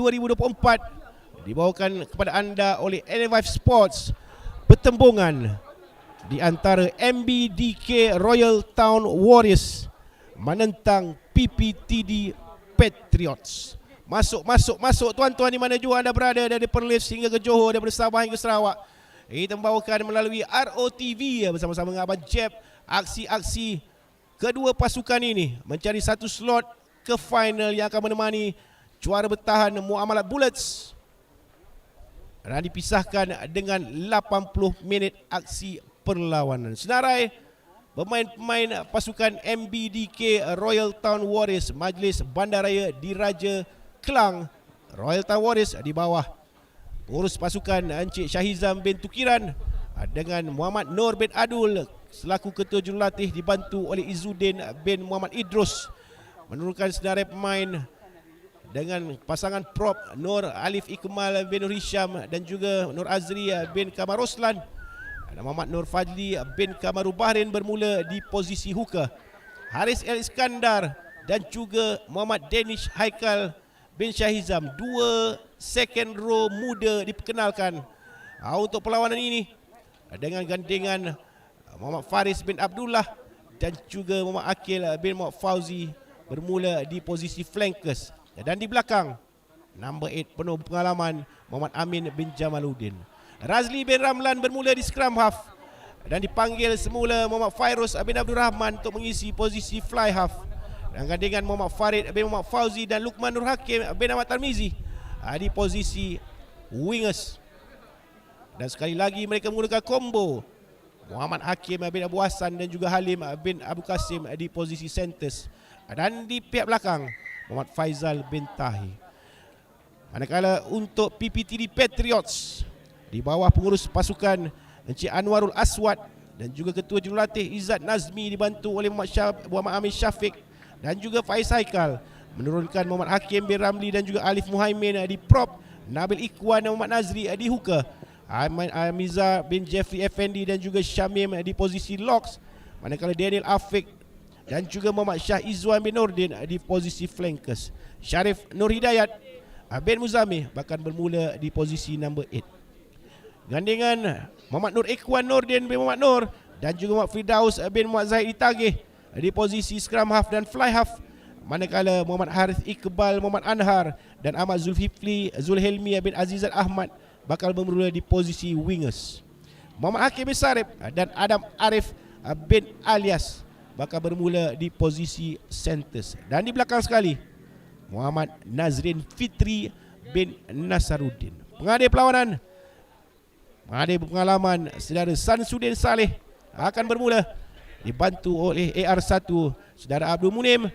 2024 dibawakan kepada anda oleh NF5 Sports. Pertembungan di antara MBDK Royal Town Warriors menentang PPTD Patriots. Masuk tuan-tuan di mana jua anda berada, dari Perlis hingga ke Johor, daripada Sabah hingga Sarawak. Kita membawakan melalui ROTV bersama-sama dengan Abang Jeb aksi-aksi kedua pasukan ini mencari satu slot ke final yang akan menemani juara bertahan Muamalat Bullets. Dan dipisahkan dengan 80 minit aksi perlawanan. Senarai pemain-pemain pasukan MBDK Royal Town Warriors Majlis Bandaraya Diraja Kelang. Royal Town Warriors di bawah pengurus pasukan Encik Syahizam bin Tukiran dengan Muhammad Nur bin Adul selaku ketua jurulatih, dibantu oleh Izzuddin bin Muhammad Idrus. Menurunkan senarai pemain dengan pasangan prop Nur Alif Ikmal bin Nur Hisham dan juga Nur Azri bin Kamar Roslan. Muhammad Nur Fadli bin Kamaru Bahrain bermula di posisi hooker. Haris El Iskandar dan juga Muhammad Danish Haikal bin Syahizam, dua second row muda diperkenalkan untuk perlawanan ini dengan gandingan Muhammad Faris bin Abdullah dan juga Muhammad Akil bin Muhammad Fauzi bermula di posisi flankers. Dan di belakang number 8 penuh pengalaman Muhammad Amin bin Jamaluddin. Razli bin Ramlan bermula di scrum half dan dipanggil semula Muhammad Fairuz bin Abdul Rahman untuk mengisi posisi fly half. Dan gandingan Muhammad Farid bin Muhammad Fauzi dan Luqman Nur Hakim bin Ahmad Tarmizi di posisi wingers. Dan sekali lagi mereka menggunakan combo Muhammad Hakim bin Abu Hassan dan juga Halim bin Abu Qasim di posisi centers. Dan di pihak belakang Muhammad Faizal bin Tahi. Manakala untuk PPTD Patriots di bawah pengurus pasukan Encik Anwarul Aswad dan juga ketua jurulatih Izzat Nazmi dibantu oleh Muhammad Amin Syafiq dan juga Faiz Haikal. Menurunkan Muhammad Hakim bin Ramli dan juga Alif Muhaimin di prop, Nabil Ikhwan dan Muhammad Nazri di hooker, Amiza bin Jeffrey Effendi dan juga Syamim di posisi locks. Manakala Daniel Afiq dan juga Muhammad Syah Izzuan bin Nordin di posisi flankers. Syarif Nur Hidayat bin Muzamih bahkan bermula di posisi number 8. Gandingan Muhammad Nur Ikhwan Nordin bin Muhammad Nur dan juga Muhammad Firdaus bin Muhammad Zahid Itagih di posisi scrum half dan fly half. Manakala Muhammad Harith Iqbal, Muhammad Anhar dan Ahmad Zulkifli Zulhelmi bin Azizat Ahmad bakal bermula di posisi wingers. Muhammad Hakim bin Sarip dan Adam Arif bin Alias bakal bermula di posisi centers. Dan di belakang sekali Muhammad Nazrin Fitri bin Nasaruddin. Pengadil perlawanan, pengadil pengalaman saudara Samsudin Saleh akan bermula dibantu oleh AR1 saudara Abdul Munim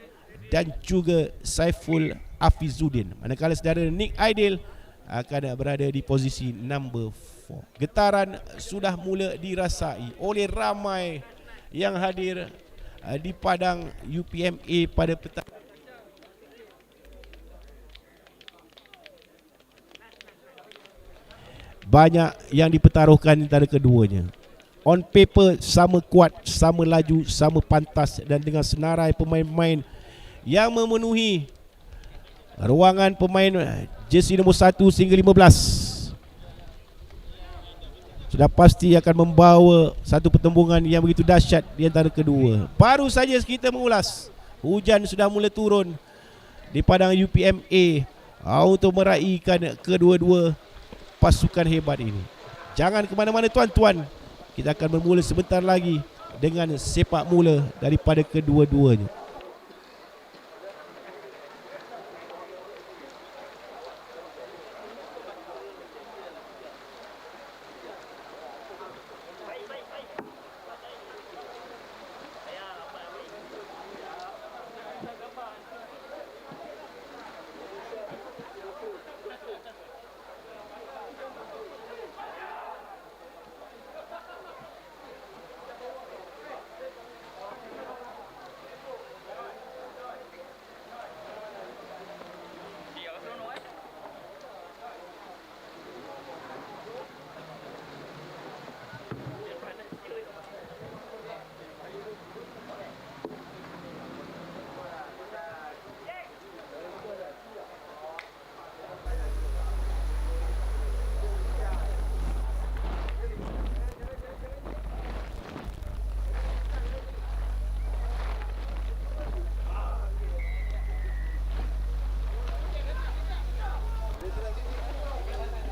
dan juga Saiful Afizuddin. Manakala saudara Nick Aidil akan berada di posisi number 4. Getaran sudah mula dirasai oleh ramai yang hadir di padang UPMA pada petang. Banyak yang dipertaruhkan antara keduanya. On paper sama kuat, sama laju, sama pantas dan dengan senarai pemain-pemain yang memenuhi ruangan pemain jersey nombor 1 sehingga 15. Sudah pasti akan membawa satu pertembungan yang begitu dahsyat di antara kedua. Baru saja kita mengulas, hujan sudah mula turun di padang UPMA untuk meraihkan kedua-dua pasukan hebat ini. Jangan ke mana-mana tuan-tuan. Kita akan bermula sebentar lagi dengan sepak mula daripada kedua-duanya.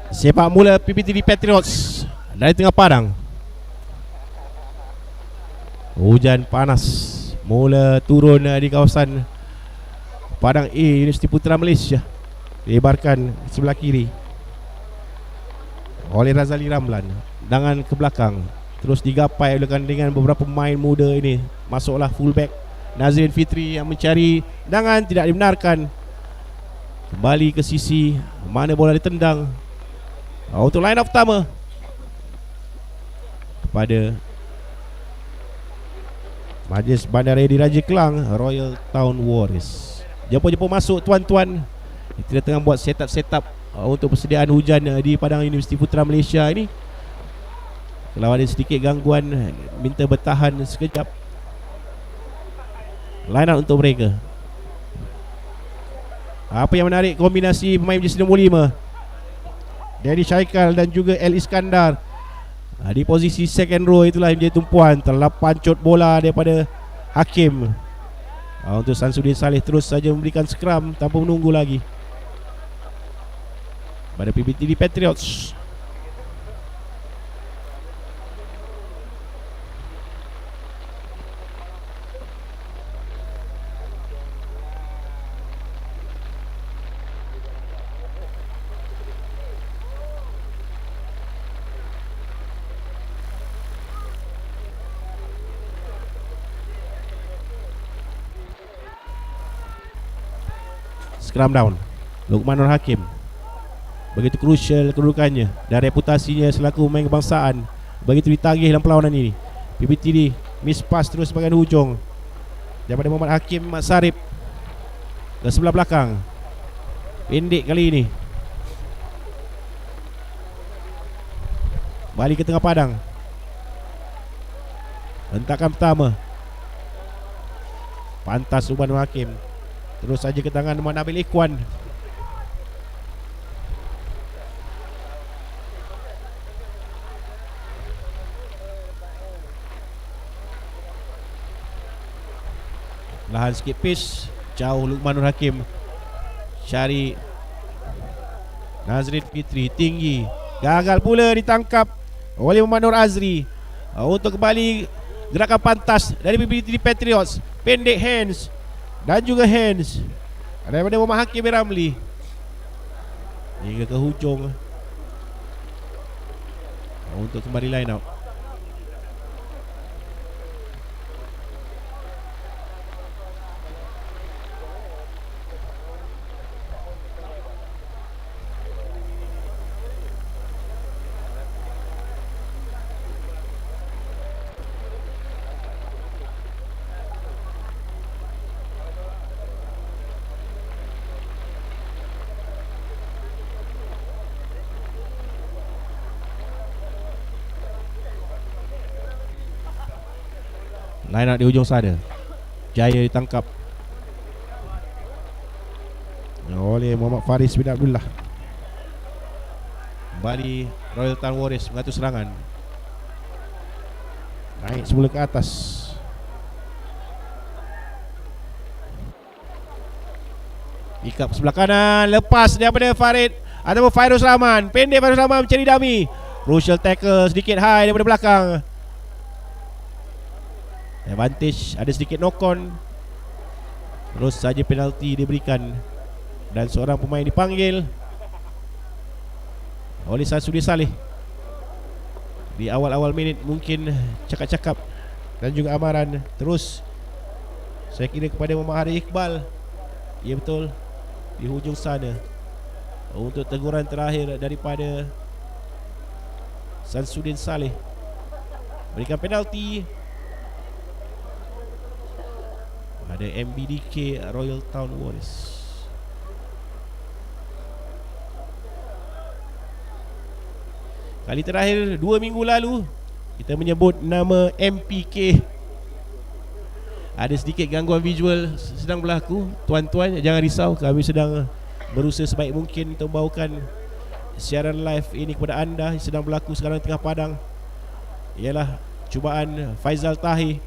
Sepak mula PPTV Patriots dari tengah padang. Hujan panas mula turun di kawasan Padang A, Universiti Putra Malaysia. Dilebarkan sebelah kiri oleh Razali Ramlan. Dengan ke belakang, terus digapai dengan beberapa pemain muda ini. Masuklah fullback Nazrin Fitri yang mencari, dengan tidak dibenarkan. Kembali ke sisi mana bola ditendang. Untuk line up pertama kepada Majlis Bandaraya Diraja Kelang, Royal Town Warriors. Jemput-jemput masuk tuan-tuan. Kita tengah buat setup untuk persediaan hujan di Padang Universiti Putra Malaysia ini. Kalau ada sedikit gangguan, minta bertahan sekejap. Line up untuk mereka. Apa yang menarik, kombinasi pemain jersey nombor 5, Danny Syaikal dan juga El Iskandar di posisi second row. Itulah yang menjadi tumpuan. Telah pancut bola daripada Hakim. Untuk Samsudin Saleh terus saja memberikan skram tanpa menunggu lagi pada PPTV Patriots. Scrum down. Luqman Nur Hakim begitu crucial kedudukannya dan reputasinya selaku pemain kebangsaan begitu ditagih dalam perlawanan ini. PPTD miss pass terus bahagian hujung daripada Muhammad Hakim Mat Sarip ke sebelah belakang. Pendek kali ini. Balik ke tengah padang. Hentakan pertama. Pantas Luqman Nur Hakim. Terus saja ke tangan Muhammad Nabil Ikhwan. Lahan sikit pace. Jauh Luqman Nur Hakim. Cari Nazrin Fitri. Tinggi. Gagal pula ditangkap oleh Muhammad Nur Azri. Untuk kembali gerakan pantas dari PPTV Patriots. Pendek hands dan juga hands daripada Muhammad Hakim Ramli hingga ke hujung untuk kembali line out. Line up di hujung sana. Jaya ditangkap oleh Muhammad Faris bin Abdullah. Kembali Royal Town Warriors mengatur serangan. Naik semula ke atas. Pick up sebelah kanan. Lepas daripada Farid ataupun Fairuz Rahman. Pendek Fairuz Rahman mencari dummy. Crucial tackle sedikit high daripada belakang. Advantage, ada sedikit knock on. Terus saja penalti diberikan dan seorang pemain dipanggil oleh Samsudin Saleh. Di awal-awal minit mungkin cakap-cakap dan juga amaran. Terus saya kira kepada Muhammad Hari Iqbal. Ya betul, di hujung sana. Untuk teguran terakhir daripada Samsudin Saleh, berikan penalti ada MBDK Royal Town Warriors. Kali terakhir 2 minggu lalu kita menyebut nama MPK. Ada sedikit gangguan visual sedang berlaku. Tuan-tuan jangan risau, kami sedang berusaha sebaik mungkin untuk membawakan siaran live ini kepada anda. Sedang berlaku sekarang di tengah padang ialah cubaan Faizal Tahir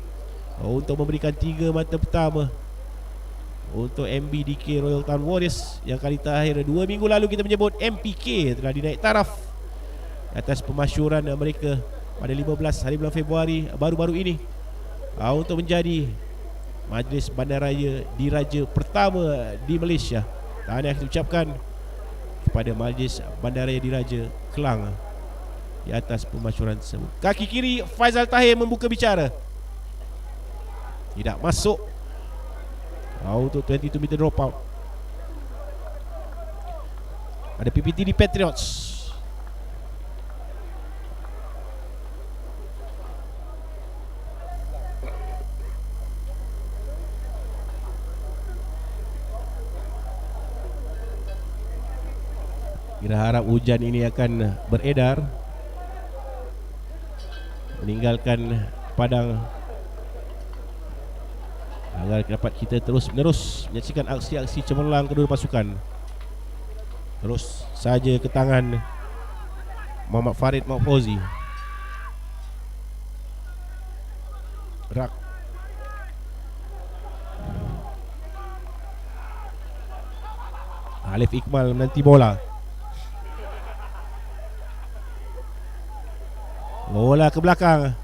untuk memberikan 3 mata pertama untuk MBDK Royal Town Warriors. Yang kali terakhir 2 minggu lalu kita menyebut MPK telah dinaik taraf atas pemasyuran mereka pada 15 hari bulan Februari baru-baru ini untuk menjadi Majlis Bandaraya Diraja pertama di Malaysia. Tahniah kita ucapkan kepada Majlis Bandaraya Diraja Kelang di atas pemasyuran tersebut. Kaki kiri Faizal Tahir membuka bicara. Tidak masuk untuk 22 meter drop out. Ada PPT di Patriots. Kita harap hujan ini akan beredar meninggalkan padang agar dapat kita terus menerus menyaksikan aksi-aksi cemerlang kedua pasukan. Terus saja ke tangan Muhammad Farid Fauzi. Rak Alif Iqmal menanti bola. Bola ke belakang.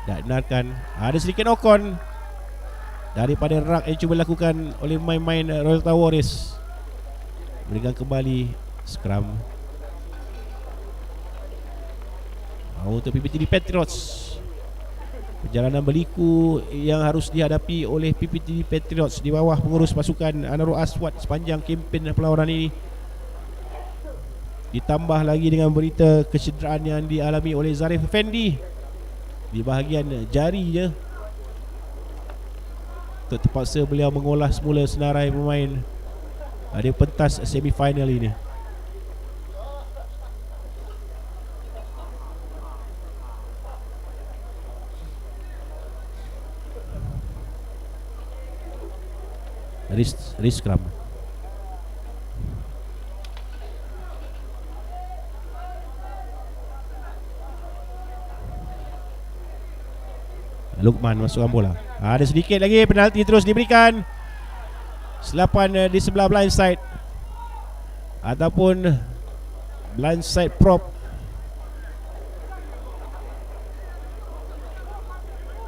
Tak benarkan. Ada sedikit okon daripada rak yang cuba lakukan oleh main-main Royal Town Warriors. Berikan kembali scrum untuk PPTD Patriots. Perjalanan berliku yang harus dihadapi oleh PPTD Patriots di bawah pengurus pasukan Anwarul Aswad sepanjang kempen perlawanan ini. Ditambah lagi dengan berita kecederaan yang dialami oleh Zarif Effendi di bahagian jari je. Terpaksa beliau mengolah semula senarai pemain di pentas semifinal ini. Scrum. Lukman masukkan bola. Ada sedikit lagi penalti terus diberikan. Selapan di sebelah blind side ataupun blind side prop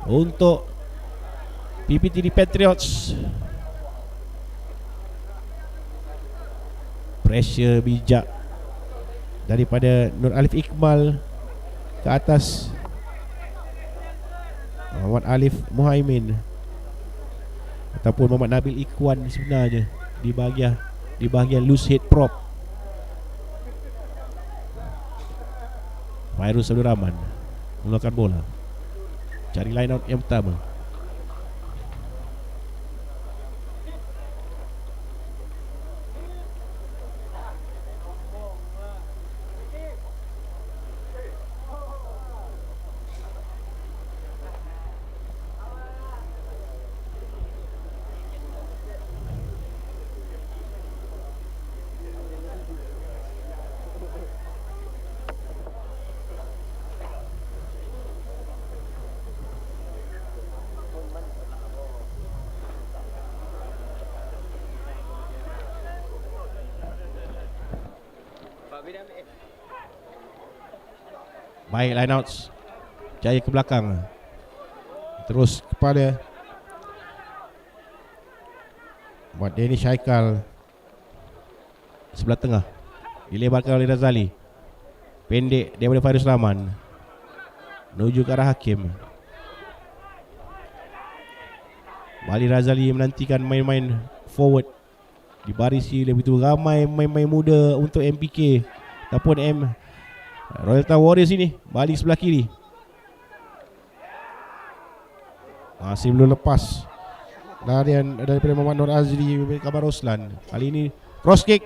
untuk PPTD Patriots. Pressure bijak daripada Nur Alif Iqmal ke atas Muhammad Alif Muhaimin ataupun Muhammad Nabil Ikhwan sebenarnya di bahagian loose head prop. Fairuz Abdul Rahman menggunakan bola, cari line out yang pertama. Baik, line outs. Jaya ke belakang. Terus kepada buat Denny Syaikal sebelah tengah. Dilebarkan oleh Razali. Pendek daripada Fairuz Rahman menuju ke arah hakim. Bali Razali menantikan main-main forward di barisi lebih begitu ramai main-main muda untuk MPK ataupun Royal Town Warriors ini. Balik sebelah kiri. Masih belum lepas larian daripada Muhammad Nur Azri Kabar Roslan. Kali ini cross kick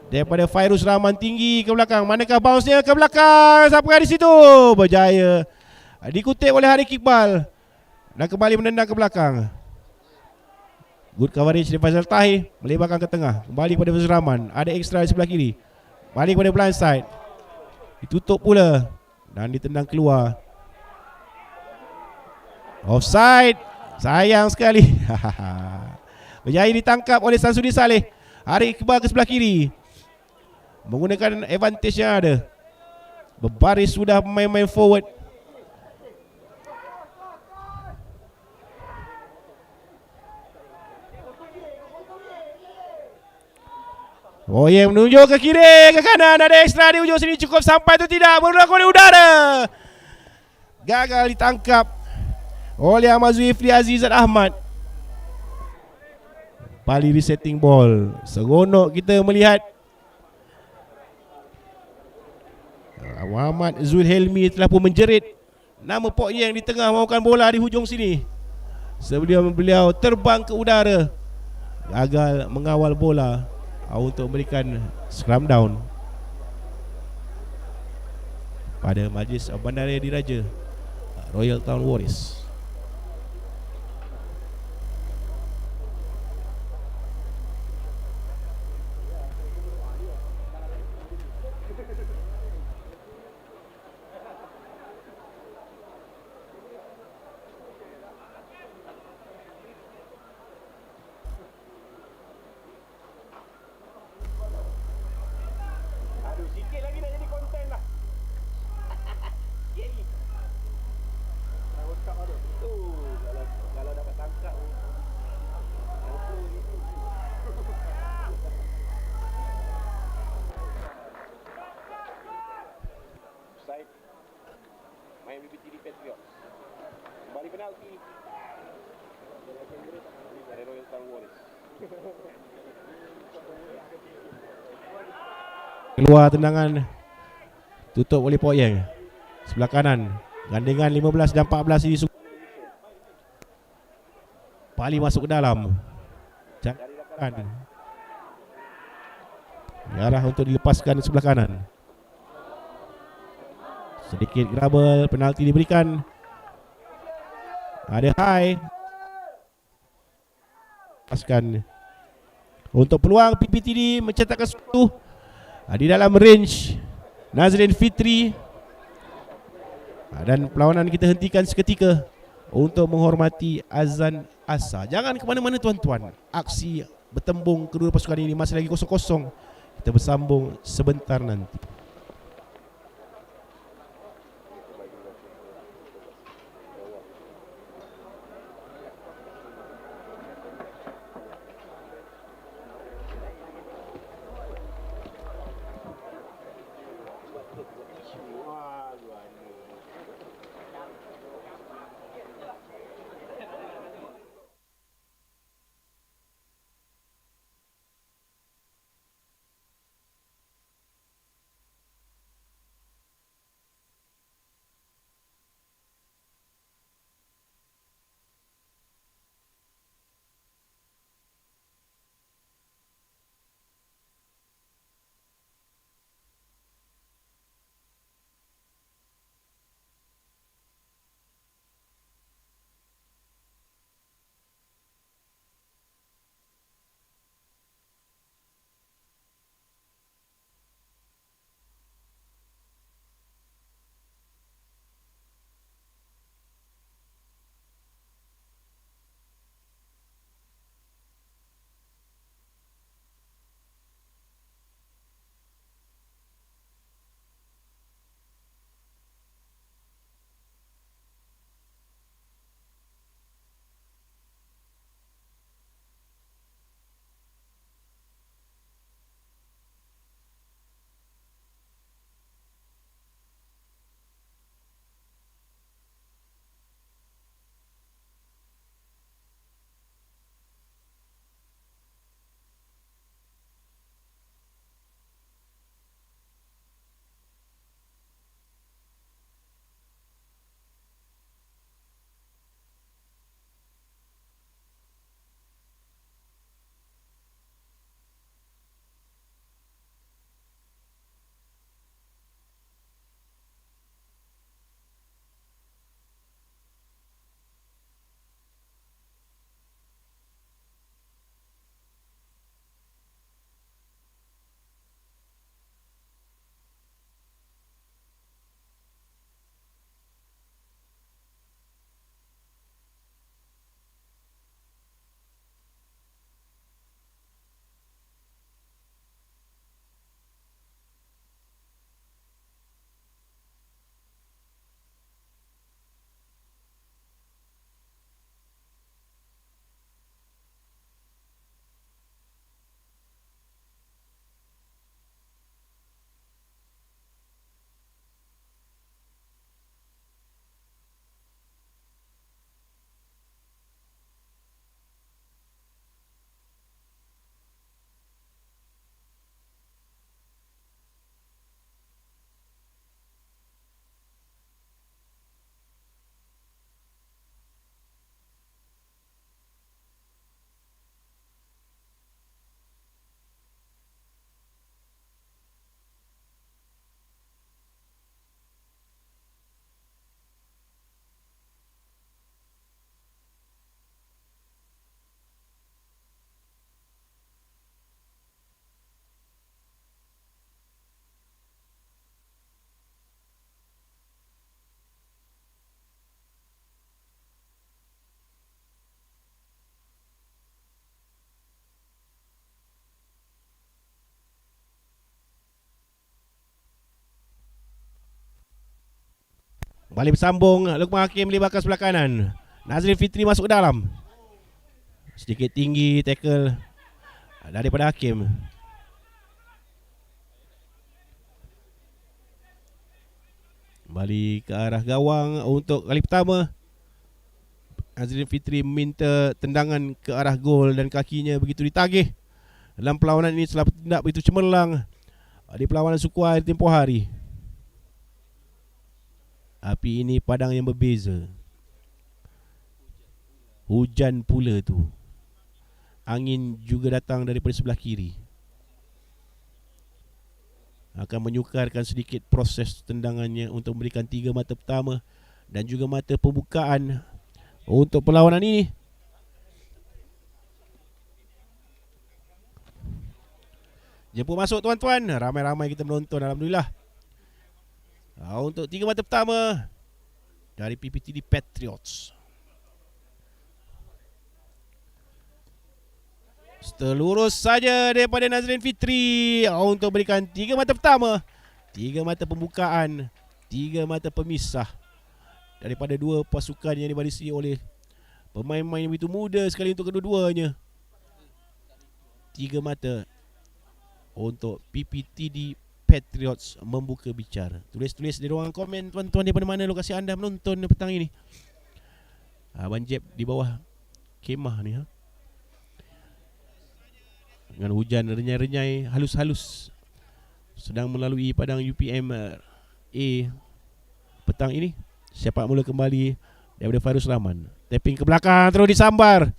daripada Fairuz Rahman tinggi ke belakang. Manakah bounce-nya ke belakang? Siapakah di situ? Berjaya dikutip oleh Harik Iqbal dan kembali menendang ke belakang. Good coverage dari Faizal Tahir, melebarkan ke tengah. Kembali kepada Fairuz Rahman. Ada extra di sebelah kiri. Balik kepada blind side. Ditutup pula dan ditendang keluar. Offside. Sayang sekali. Berjaya ditangkap oleh Samsudin Saleh. Harik Iqbal ke sebelah kiri, menggunakan advantage yang ada. Berbaris sudah main-main forward. Oh yang menunjuk ke kiri, ke kanan. Ada ekstra di ujung sini, cukup sampai atau tidak? Berlaku di udara. Gagal ditangkap oleh Ahmad Zulkifli Azizat Ahmad. Pali resetting ball. Seronok kita melihat Muhammad Zulhelmi telah pun menjerit nama Pok Yeng di tengah maukan bola di hujung sini. Sebelum beliau terbang ke udara, gagal mengawal bola untuk memberikan scrum down pada Majlis Bandaraya Diraja Royal Town Warriors. Keluar tendangan, tutup oleh Pok Yeng. Sebelah kanan, gandingan 15 dan 14 ini. Pali masuk ke dalam. Jangan arah untuk dilepaskan sebelah kanan. Sedikit grabel, penalti diberikan. Ada high. Lepaskan. Untuk peluang PPTD mencetakkan satu di dalam range Nazrin Fitri. Dan perlawanan kita hentikan seketika untuk menghormati azan asar. Jangan ke mana-mana tuan-tuan. Aksi bertembung kedua pasukan ini masih lagi 0-0. Kita bersambung sebentar nanti. Balik bersambung, Lukman Hakim melibatkan sebelah kanan. Nazrin Fitri masuk ke dalam. Sedikit tinggi tackle daripada Hakim. Kembali ke arah gawang untuk kali pertama. Nazrin Fitri meminta tendangan ke arah gol dan kakinya begitu ditagih dalam perlawanan ini setelah bertindak begitu cemerlang di perlawanan Sukuai tempoh hari. Api ini padang yang berbeza. Hujan pula tu. Angin juga datang daripada sebelah kiri. Akan menyukarkan sedikit proses tendangannya untuk memberikan 3 mata pertama dan juga mata pembukaan untuk perlawanan ini. Jemput masuk tuan-tuan. Ramai-ramai kita menonton, alhamdulillah. Untuk 3 mata pertama dari PPTD Patriots. Setelurus saja daripada Nazrin Fitri untuk berikan 3 mata pertama, 3 mata pembukaan, 3 mata pemisah daripada dua pasukan yang diwarisi oleh pemain-pemain yang begitu muda sekali untuk kedua-duanya. 3 mata untuk PPTD Patriots membuka bicara. Tulis-tulis di ruangan komen tuan-tuan daripada mana lokasi anda menonton petang ini. Abang Jeb di bawah kemah ni dengan hujan renyai-renyai halus-halus sedang melalui padang UPM A petang ini. Sepak mula kembali daripada Fairuz Rahman. Tapping ke belakang terus disambar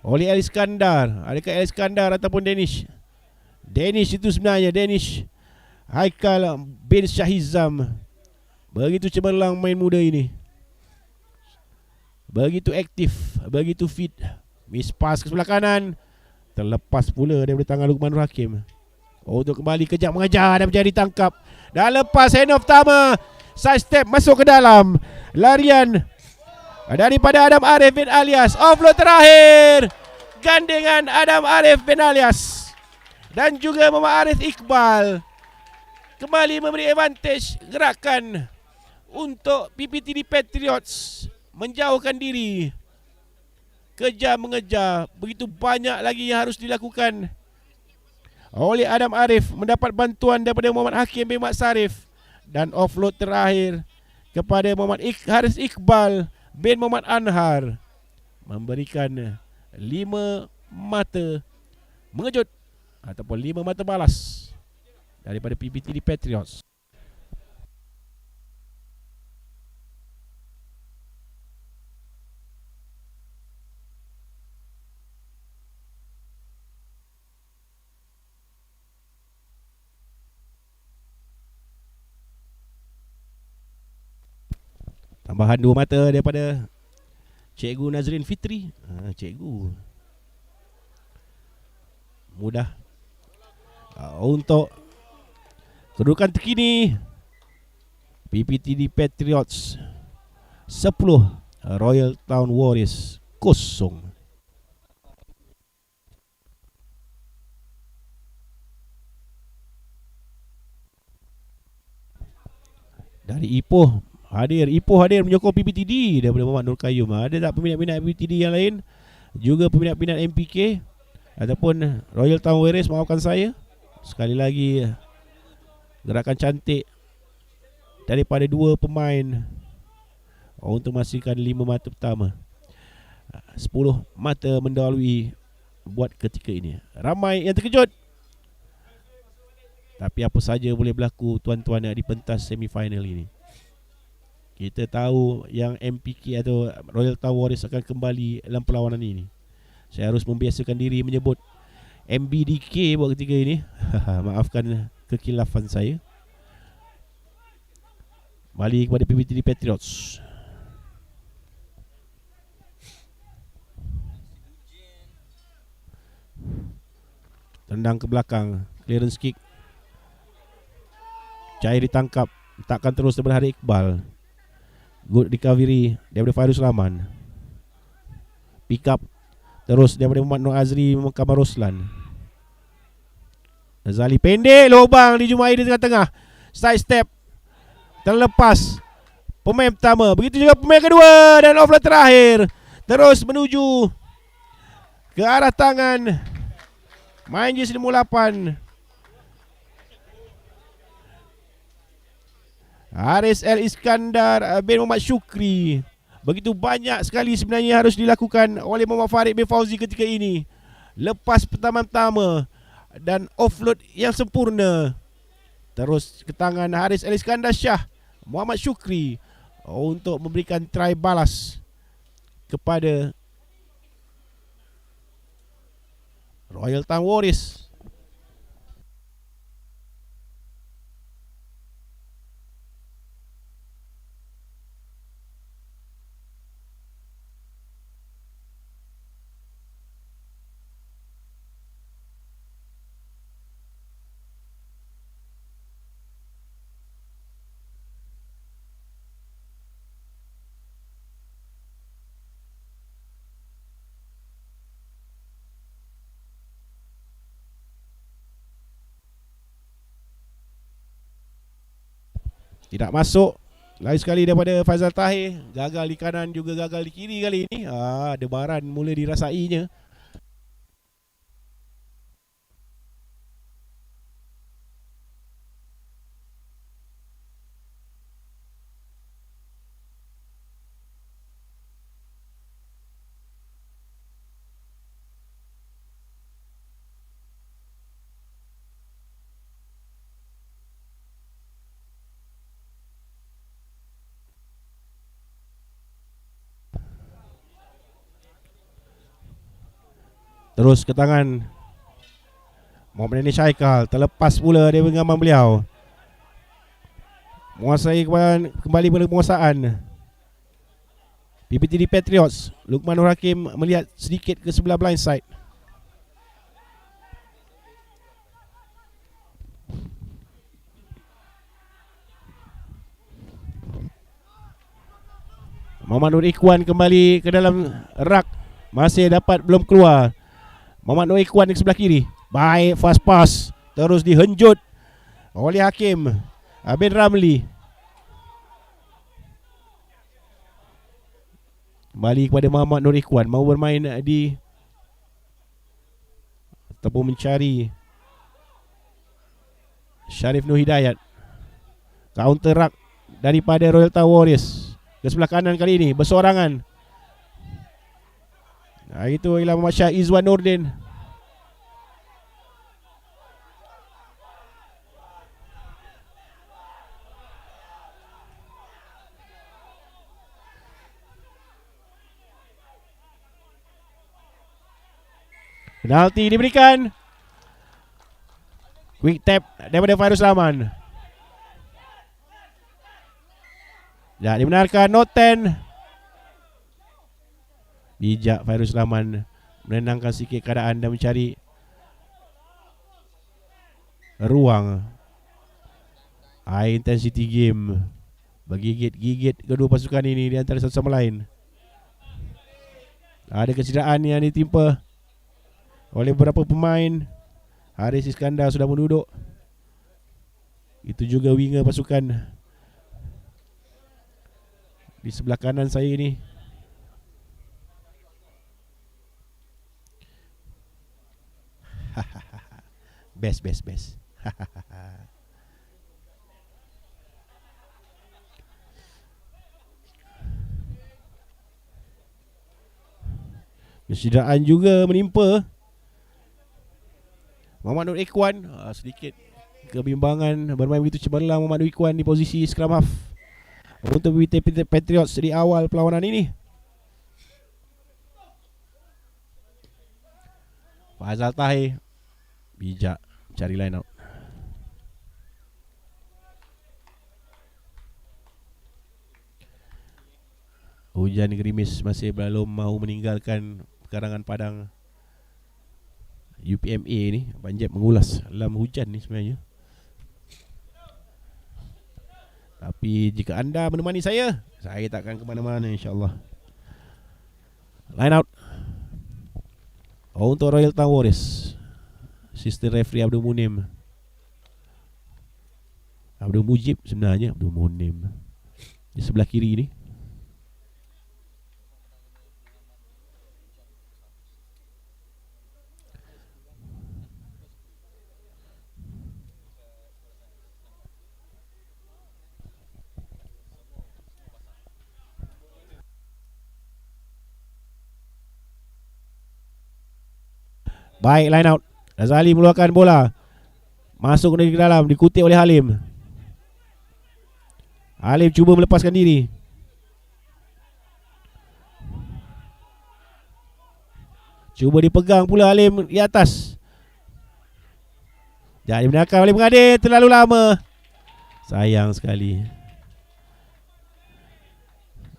oleh El Iskandar. Adakah El Iskandar ataupun Danish? Danish itu sebenarnya Danish Haikal bin Syahizam. Begitu cemerlang main muda ini, begitu aktif, begitu fit. Miss pass ke sebelah kanan, terlepas pula daripada tangan Lukmanur Hakim untuk kembali kejap mengejar dan menjadi tangkap. Dan lepas hand off pertama, side step masuk ke dalam. Larian daripada Adam Arif bin Alias. Offload terakhir, gandengan Adam Arif bin Alias dan juga Muhammad Arif Iqbal kembali memberi advantage gerakan untuk PPTD Patriots menjauhkan diri. Kejar mengejar, begitu banyak lagi yang harus dilakukan oleh Adam Arif, mendapat bantuan daripada Muhammad Hakim bin Mat Sarif. Dan offload terakhir kepada Muhammad Haris Iqbal bin Muhammad Anhar memberikan 5 mata mengejut ataupun 5 mata balas daripada PPTD Patriots. Tambahan 2 mata daripada Cikgu Nazrin Fitri. Cikgu mudah untuk kedudukan terkini PPTD Patriots 10, Royal Town Warriors 0. Dari Ipoh hadir menyokong PPTD daripada Muhammad Nur Qayyum. Ada tak peminat-peminat PPTD yang lain, juga peminat-peminat MPK ataupun Royal Town Warriors? Maafkan saya. Sekali lagi gerakan cantik daripada 2 pemain untuk memastikan 5 mata pertama. 10 mata mendahului buat ketika ini. Ramai yang terkejut, tapi apa saja boleh berlaku tuan-tuan di pentas semifinal ini. Kita tahu yang MPK atau Royal Town Warriors akan kembali dalam perlawanan ini. Saya harus membiasakan diri menyebut MBDK buat ketika ini. Maafkan kekilafan saya. Balik kepada PPTD Patriots. Tendang ke belakang, clearance kick. Cair ditangkap, takkan terus daripada Hari Iqbal. Good recovery daripada Fairuz Rahman. Pick up terus daripada Muhammad Nur Azri, Kamar Roslan. Nazali pendek, lubang dijumpai di tengah-tengah. Side step terlepas pemain pertama. Begitu juga pemain kedua dan offload terakhir. Terus menuju ke arah tangan main jersey nombor 8 Haris El Iskandar bin Muhammad Syukri. Begitu banyak sekali sebenarnya harus dilakukan oleh Muhammad Farid bin Fauzi ketika ini. Lepas pertama-tama dan offload yang sempurna. Terus ke tangan Haris El Iskandar Shah Muhammad Syukri untuk memberikan try balas kepada Royal Town Warriors. Tidak masuk. Lain sekali daripada Faizal Tahir. Gagal di kanan juga gagal di kiri kali ini. Debaran mula dirasainya. Terus ke tangan Muhammad Danish Haikal. Terlepas pula dari genggaman beliau. Menguasai kembali pada penguasaan PPTD Patriots. Lukman Nur Hakim melihat sedikit ke sebelah blind side. Muhammad Nur Ikhwan kembali ke dalam rak. Masih dapat belum keluar. Muhammad Nur Ikhwan di sebelah kiri. Baik, fast pass. Terus dihenjut oleh Hakim bin Ramli. Kembali kepada Muhammad Nur Ikhwan. Mau bermain di ataupun mencari Syarif Nur Hidayat. Counter rak daripada Royal Town Warriors. Ke sebelah kanan kali ini bersorangan. Itu ialah Muhammad Syah Izwan Nordin. Penalti diberikan. Quick tap daripada Fairuz Rahman. Ya, dibenarkan no 10. Bijak Fairuz Rahman menenangkan sikit keadaan dan mencari ruang. High intensity game. Bergigit-gigit kedua pasukan ini di antara satu sama lain. Ada kecederaan yang ditimpa oleh beberapa pemain. Haris Iskandar sudah menduduk. Itu juga winger pasukan di sebelah kanan saya ini. Best. Kecederaan juga menimpa Muhammad Nur Ikhwan. Sedikit kebimbangan bermain begitu cemerlang Muhammad Nur Ikhwan di posisi scrum half untuk PPTD Patriots di awal perlawanan ini. Faizal Tahir bijak cari line out. Hujan gerimis masih belum mahu meninggalkan pekarangan padang UPMA ni. Panjat mengulas dalam hujan ni sebenarnya. Tapi jika anda menemani saya takkan ke mana-mana insyaAllah. Line out untuk Royal Town Warriors. Sister referee Abdul Munim Abdul Mujib sebenarnya Abdul Munim di sebelah kiri ni. Baik, line out. Razali mengeluarkan bola, masuk ke dalam, dikutip oleh Halim. Halim cuba melepaskan diri. Cuba dipegang pula Halim di atas. Jangan dibenarkan oleh pengadil, terlalu lama. Sayang sekali.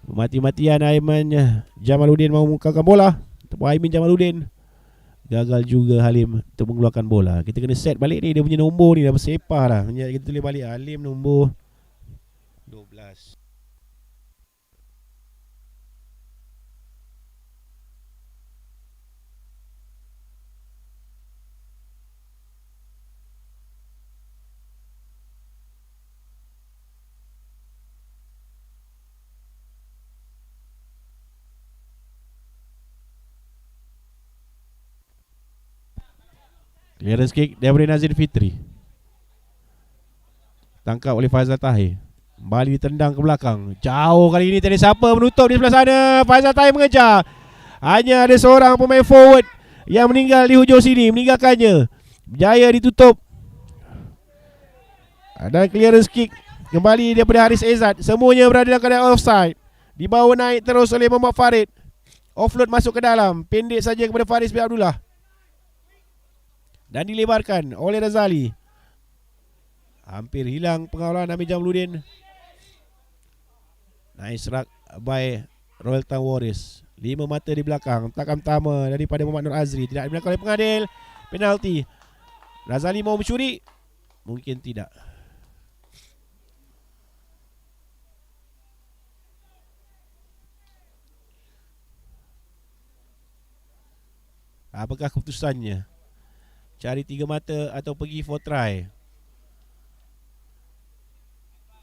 Mati-matian Aiman Jamaluddin mau mengungkapkan bola. Aiman Jamaluddin gagal juga Halim untuk mengeluarkan bola. Kita kena set balik ni, dia punya nombor ni dah bersepah dah. Kita tulis balik Halim nombor 12. Clearance kick daripada Nazir Fitri. Tangkap oleh Faizal Tahir. Kembali ditendang ke belakang. Jauh kali ini, tadi siapa menutup di sebelah sana. Faizal Tahir mengejar. Hanya ada seorang pemain forward yang meninggal di hujung sini, meninggalkannya. Berjaya ditutup. Ada clearance kick kembali daripada Haris Ezad. Semuanya berada dalam keadaan offside. Dibawa naik terus oleh Muhammad Farid. Offload masuk ke dalam. Pendek saja kepada Faris bin Abdullah. Dan dilebarkan oleh Razali. Hampir hilang pengawalan Amir Jamaluddin. Nice ruck by Royal Town Warriors. 5 mata di belakang. Takkan pertama daripada Muhammad Nur Azri. Tidak dibenarkan oleh pengadil. Penalti. Razali mau mencuri? Mungkin tidak. Apakah keputusannya? Cari 3 mata atau pergi for try?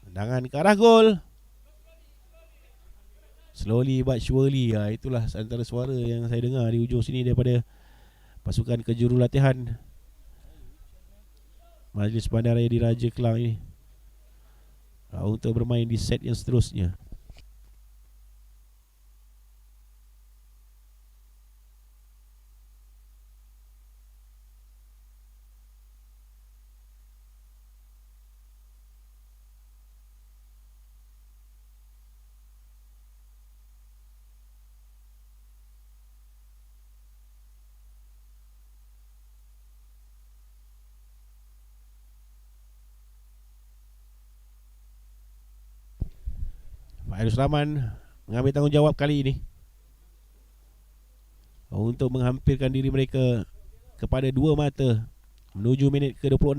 Tendangan ke arah gol. Slowly but surely. Itulah antara suara yang saya dengar di hujung sini daripada pasukan kejurulatihan Majlis Bandaraya Diraja Kelang ini untuk bermain di set yang seterusnya. Fairuz Rahman mengambil tanggungjawab kali ini untuk menghampirkan diri mereka kepada 2 mata menuju minit ke-26.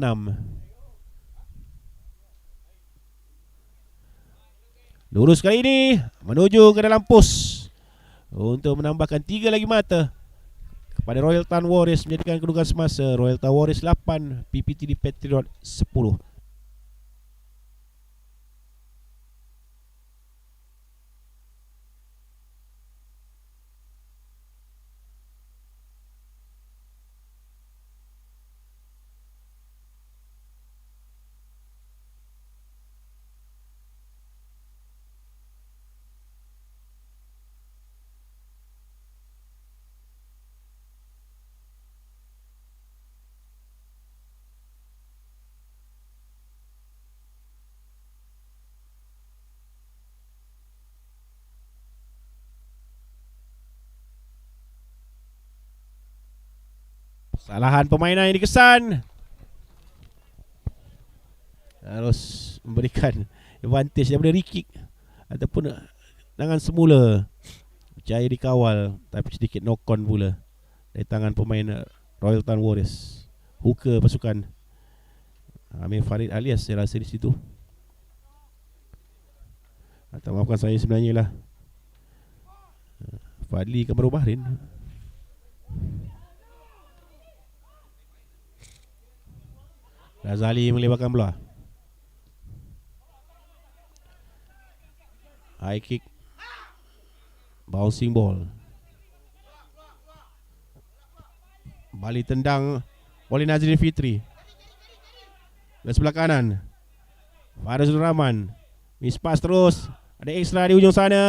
Lurus kali ini menuju ke dalam pos untuk menambahkan 3 lagi mata kepada Royal Town Warriors, menjadikan kedudukan semasa Royal Town Warriors 8, PPTD Patriot 10. Kesalahan permainan yang dikesan, harus memberikan advantage daripada re-kick ataupun tangan semula. Berjaya dikawal, tapi sedikit knock-on pula dari tangan pemain Royal Town Warriors. Hooker pasukan Amir Farid alias saya rasa di situ. Atau maafkan saya, sebenarnya lah Fadli Kamarul Bahrin. Razali melebarkan bola. High kick. Bouncing ball. Balik tendang oleh Nazrin Fitri. Ke sebelah kanan. Farizul Rahman. Miss pass terus. Ada ekstra di ujung sana.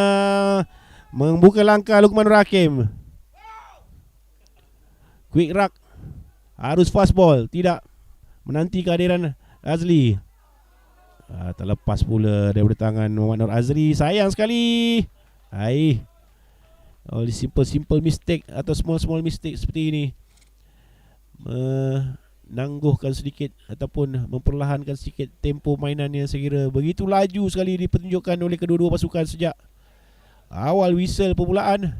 Membuka langkah Lukman Hakim. Quick ruck. Harus fast ball. Tidak menanti kehadiran Azli. Terlepas pula daripada tangan Muhammad Nur Azri. Sayang sekali. All the simple mistake atau small mistake seperti ini menangguhkan sedikit ataupun memperlahankan sedikit tempo mainan yang saya kira begitu laju sekali dipertunjukkan oleh kedua-dua pasukan sejak awal whistle permulaan.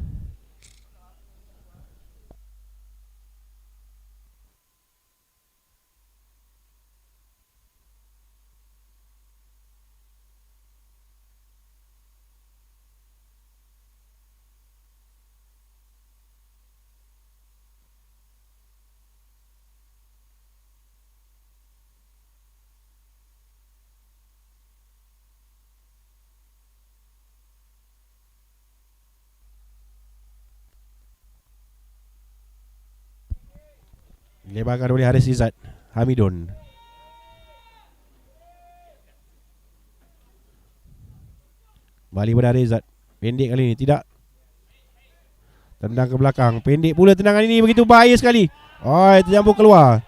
Lebarkan oleh Haris Izzat Hamidun. Balik pada Haris Izzat. Pendek kali ini, tidak. Tendang ke belakang. Pendek pula tendangan ini, begitu bahaya sekali. Tercampur keluar.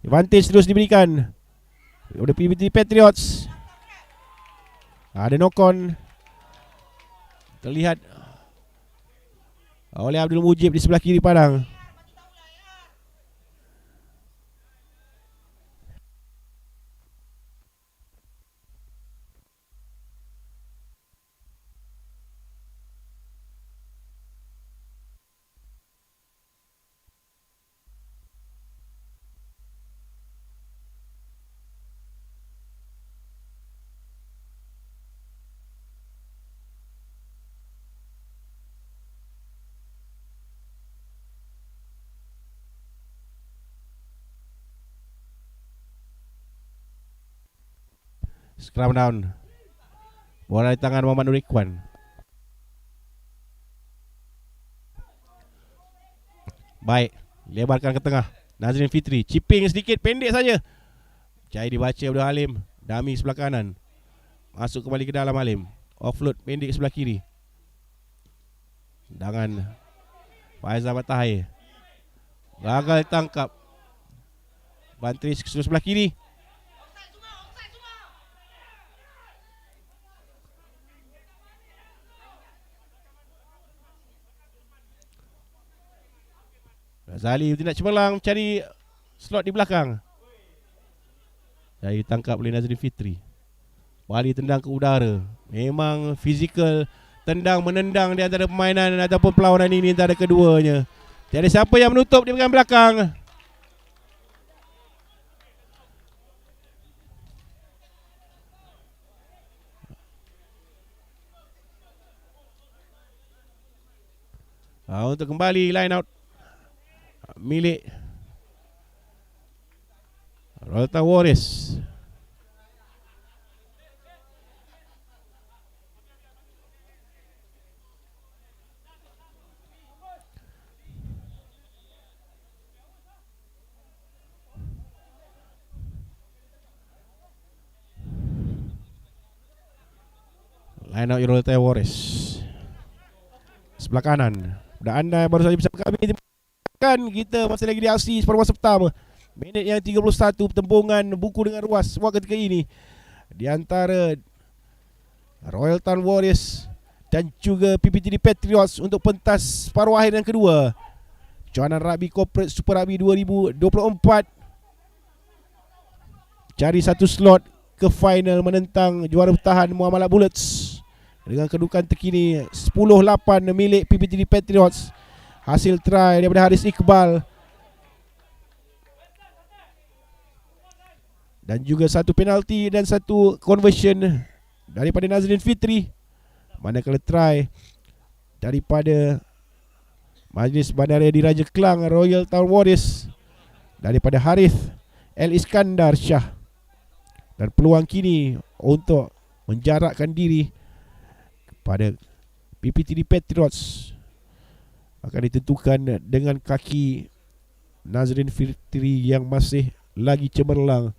Advantage terus diberikan oleh PBT Patriots. Ada knock on. Terlihat oleh Abdul Mujib di sebelah kiri padang. Scrum down. Bola di tangan Muhammad Nur Ikhwan. Baik, lebarkan ke tengah. Nazrin Fitri, chipping sedikit, pendek saja. Cari dibaca oleh Halim. Dami sebelah kanan. Masuk kembali ke dalam Halim. Offload pendek sebelah kiri. Dengan Faizal Matahir. Gagal tangkap. Bantris ke sebelah kiri. Zali tidak cemerlang cari slot di belakang. Jadi ditangkap oleh Nazrin Fitri. Balik tendang ke udara. Memang fizikal tendang menendang di antara permainan ataupun perlawanan ini antara keduanya. Tiada siapa yang menutup di bahagian belakang. Untuk kembali line out milik Royal Town Warriors. Line out Royal Town Warriors. Sebelah kanan. Dan anda baru saja bersama kami. Kita masih lagi di aksi separuh masa pertama. Minit yang 31, pertembungan buku dengan ruas waktu ketika ini di antara Royal Town Warriors dan juga PPTD Patriots untuk pentas separuh akhir yang kedua Johanan Rugby Corporate Super Rugby 2024. Cari satu slot ke final menentang juara bertahan Muamalah Bullets dengan kedudukan terkini 10-8 milik PPTD Patriots. Hasil try daripada Haris Iqbal dan juga satu penalti dan satu conversion daripada Nazrin Fitri. Manakala try daripada Majlis Bandaraya Diraja Kelang Royal Town Warriors daripada Harith El Iskandar Shah. Dan peluang kini untuk menjarakkan diri pada PPTD Patriots akan ditentukan dengan kaki Nazrin Fitri yang masih lagi cemerlang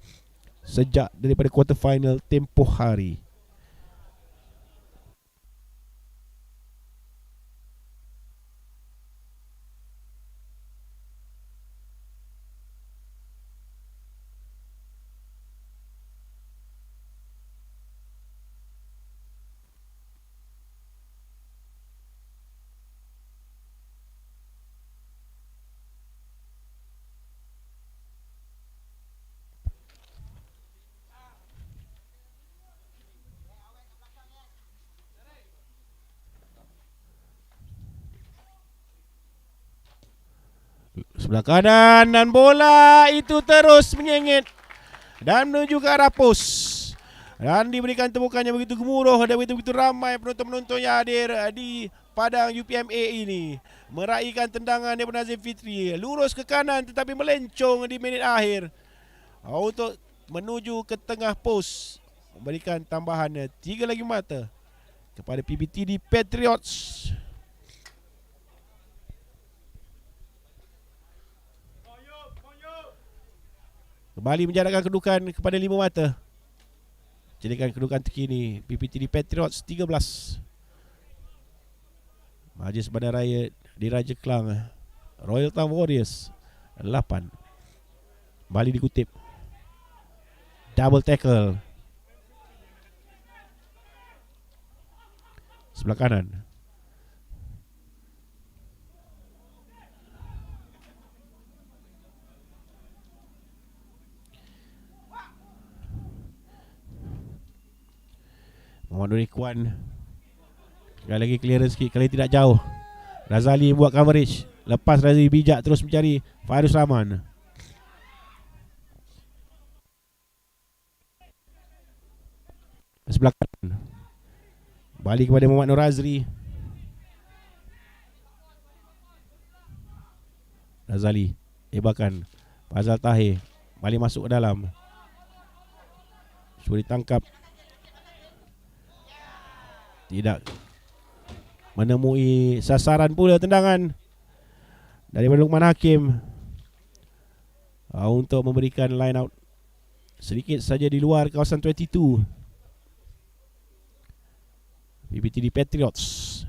sejak daripada quarter final tempoh hari. Sebelah kanan dan bola itu terus menyengit dan menuju ke arah pos. Dan diberikan temukannya begitu gemuruh dan begitu ramai penonton-penonton yang hadir di padang UPMA ini. Meraihkan tendangan daripada Nazrin Fitri. Lurus ke kanan tetapi melencong di minit akhir. Untuk menuju ke tengah pos. Memberikan tambahan 3 lagi mata kepada PPTD Patriots. Kembali menjarakkan kedudukan kepada 5 mata. Jadikan kedudukan terkini PPTD Patriots 13. Majlis Bandaraya di Raja Klang Royal Town Warriors 8. Kembali dikutip. Double tackle. Sebelah kanan. Muhammad Nuri Kwan. Sekali lagi clearance sikit, kali tidak jauh. Razali buat coverage. Lepas Razali bijak terus mencari Fairuz Rahman. Sebelah kanan. Balik kepada Muhammad Nur Azri. Razali hebakan. Fazal Tahir balik masuk ke dalam. Cuba ditangkap. Tidak menemui sasaran pula tendangan daripada Luqman Hakim untuk memberikan line out sedikit saja di luar kawasan 22. PPTD Patriots.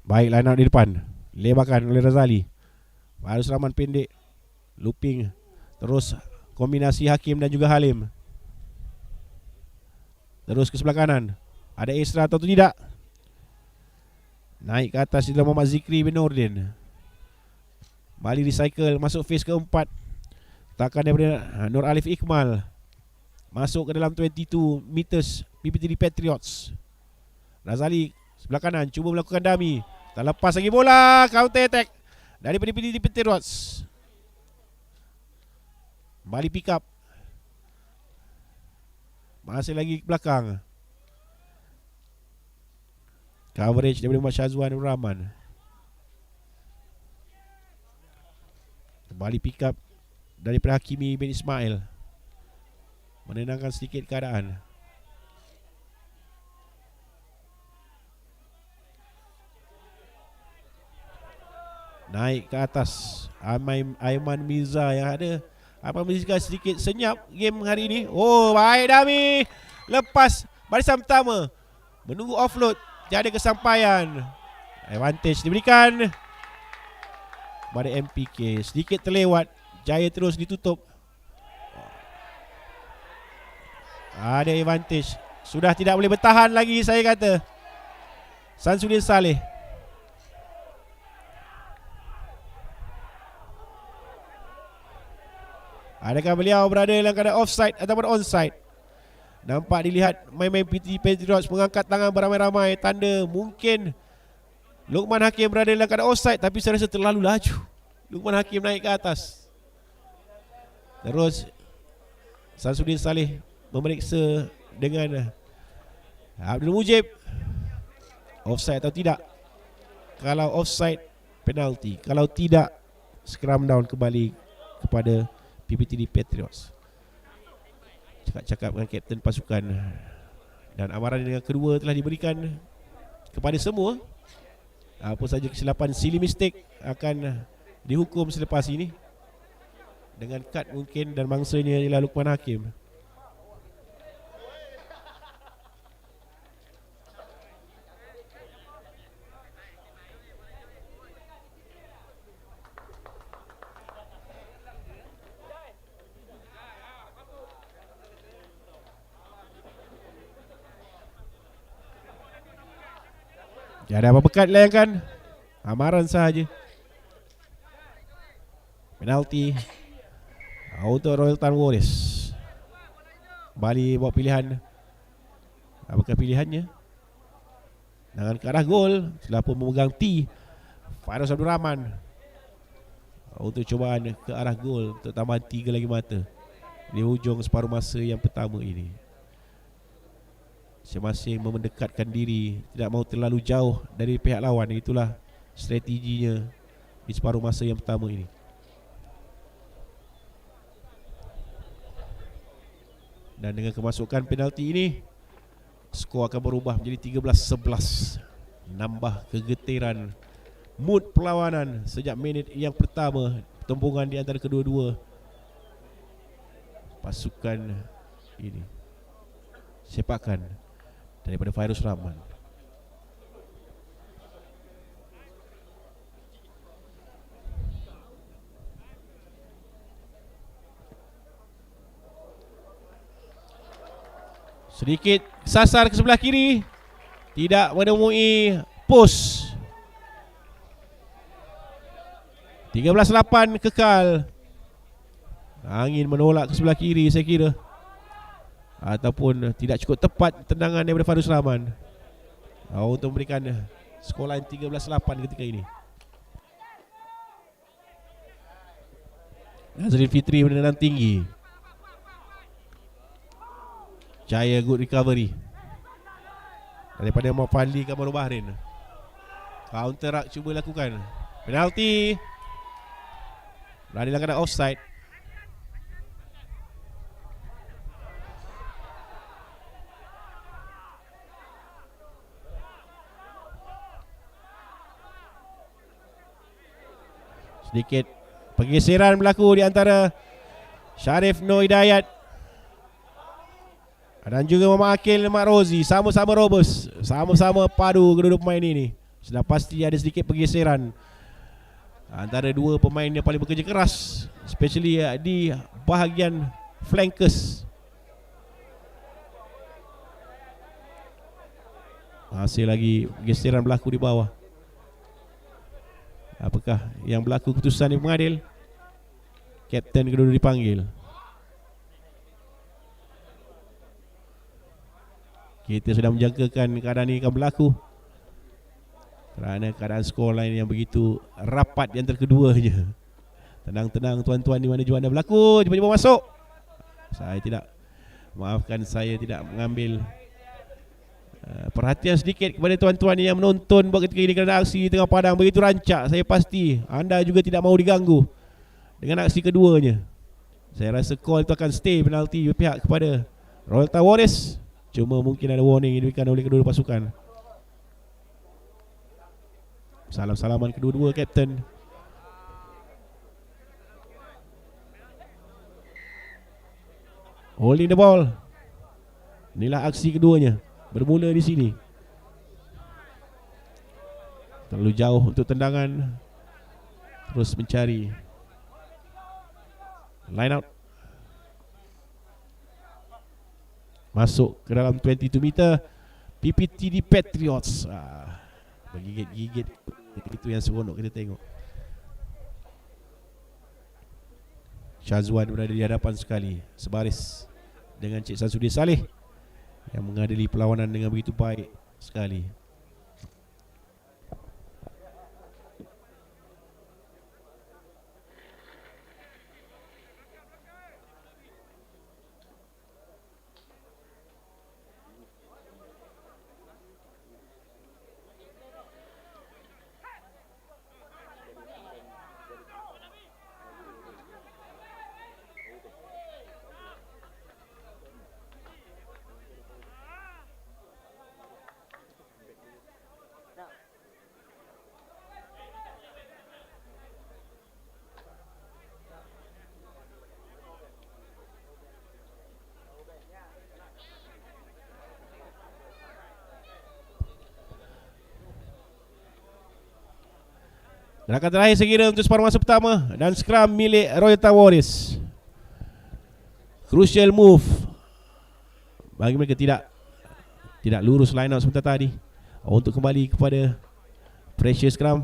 Baik, line out di depan. Lebarkan oleh Razali. Fairuz Rahman pendek. Looping. Terus kombinasi Hakim dan juga Halim. Terus ke sebelah kanan. Ada extra atau tidak? Naik ke atas di dalam Muhammad Zikri bin Nordin. Balik recycle. Masuk phase keempat. Takan daripada Nur Alif Iqmal. Masuk ke dalam 22 meters PPTD Patriots. Razali sebelah kanan cuba melakukan dummy. Tak lepas lagi bola. Counter attack dari PPTD Patriots. Balik pick up. Masih lagi ke belakang. Coverage daripada Muhammad Syazwan Rahman. Balik pick up daripada Hakimi bin Ismail. Menenangkan sedikit keadaan. Naik ke atas Aiman Mirza yang ada Aiman Mirza sedikit senyap game hari ini. Oh, baik Dami. Lepas barisan pertama. Menunggu offload. Tiada kesampaian. Advantage diberikan pada MPK. Sedikit terlewat. Jaya terus ditutup. Ada advantage. Sudah tidak boleh bertahan lagi saya kata. Samsudin Saleh. Adakah beliau berada dalam keadaan offside ataupun onside? Nampak dilihat main-main PT Patriots mengangkat tangan beramai-ramai. Tanda mungkin Luqman Hakim berada dalam keadaan offside, tapi saya rasa terlalu laju. Luqman Hakim naik ke atas. Terus Samsudin Saleh memeriksa dengan Abdul Mujib, offside atau tidak. Kalau offside, penalti. Kalau tidak, scrum down kembali kepada PPTD Patriots. Cakap-cakap dengan kapten pasukan. Dan amaran yang kedua telah diberikan kepada semua. Apa saja kesilapan, silly mistake akan dihukum selepas ini dengan kad mungkin, dan mangsanya ialah Luqman Hakim. Tiada apa-apa kad layangkan. Amaran sahaja. Penalti untuk Royal Town Warriors. Bali bawa pilihan. Apakah pilihannya? Dengan ke arah gol, setelah pun memegang T, Fairuz Abdul Rahman untuk cubaan ke arah gol untuk tambahan 3 lagi mata di hujung separuh masa yang pertama ini. Masing-masing mendekatkan diri, tidak mahu terlalu jauh dari pihak lawan. Itulah strateginya di separuh masa yang pertama ini. Dan dengan kemasukan penalti ini, skor akan berubah menjadi 13-11. Nambah kegetiran, mood perlawanan sejak minit yang pertama pertembungan di antara kedua-dua pasukan ini. Sepakan daripada Fairuz Rahman. Sedikit sasar ke sebelah kiri, tidak menemui pos. 13-8 kekal. Angin menolak ke sebelah kiri saya kira, ataupun tidak cukup tepat tendangan daripada Fairuz Rahman untuk memberikan skor lain 13-8 ketika ini. Nazrin Fitri menendang tinggi. Jaya good recovery daripada Muhammad Fadli Kamarul Bahrain. Counter rak cuba lakukan. Penalti. Berada dalam keadaan offside. Sedikit pergeseran berlaku di antara Sharif Nur Hidayat dan juga Muhammad Akil Mak Rozi. Sama-sama robust, sama-sama padu kedua-dua pemain ini. Sudah pasti ada sedikit pergeseran antara dua pemain yang paling bekerja keras, especially di bahagian flankers. Masih lagi pergeseran berlaku di bawah. Apakah yang berlaku keputusan yang mengadil? Kapten kedua-dua dipanggil. Kita sudah menjangkakan keadaan ini akan berlaku kerana keadaan skor lain yang begitu rapat di antara keduanya. Tenang-tenang tuan-tuan, di mana juga anda berlaku. Tiba-tiba masuk. Saya tidak mengambil perhatian sedikit kepada tuan-tuan yang menonton buat ketika ini kerana aksi di tengah padang begitu rancak. Saya pasti anda juga tidak mahu diganggu dengan aksi keduanya. Saya rasa call itu akan stay penalti berpihak kepada Royal Town Warriors. Cuma mungkin ada warning yang diberikan oleh kedua-dua pasukan. Salam-salaman kedua-dua kapten. Holding the ball. Inilah aksi keduanya, bermula di sini. Terlalu jauh untuk tendangan. Terus mencari line out. Masuk ke dalam 22 meter. PPTD Patriots bergigit-gigit. Itu yang seronok kita tengok. Syazwan berada di hadapan sekali, sebaris dengan Cik Samsudin Saleh yang mengadili perlawanan dengan begitu baik sekali. Gerakan terakhir saya kira untuk separuh masa pertama dan scrum milik Royal Town Warriors. Crucial move bagi mereka tidak lurus line up sebentar tadi untuk kembali kepada pressure scrum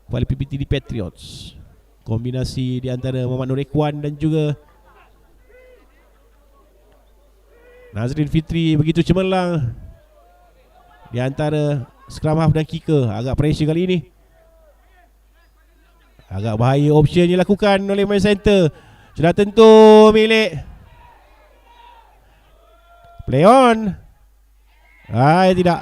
kepada PPTD Patriots. Kombinasi di antara Muhammad Nur Ekwan dan juga Nazrin Fitri begitu cemerlang di antara scrum half dan kicker. Agak pressure kali ini. Agak bahaya option yang dilakukan oleh main center. Sudah tentu milik play on. Tidak.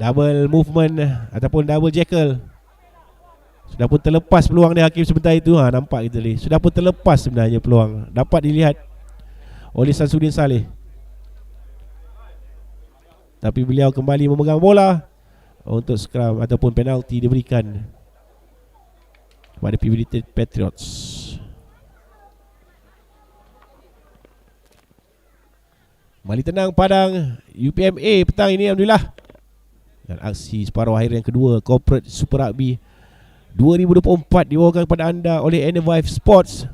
Double movement ataupun double jackal. Sudah pun terlepas peluang dia Hakim sebentar itu. Nampak kita ni. Sudah pun terlepas sebenarnya peluang. Dapat dilihat oleh Samsudin Saleh. Tapi beliau kembali memegang bola untuk scrum ataupun penalti diberikan kepada PPTD Patriots. Kembali tenang padang UPMA petang ini alhamdulillah. Dan aksi separuh akhir yang kedua Corporate Super Rugby 2024 dibawakan kepada anda oleh N5 Sports.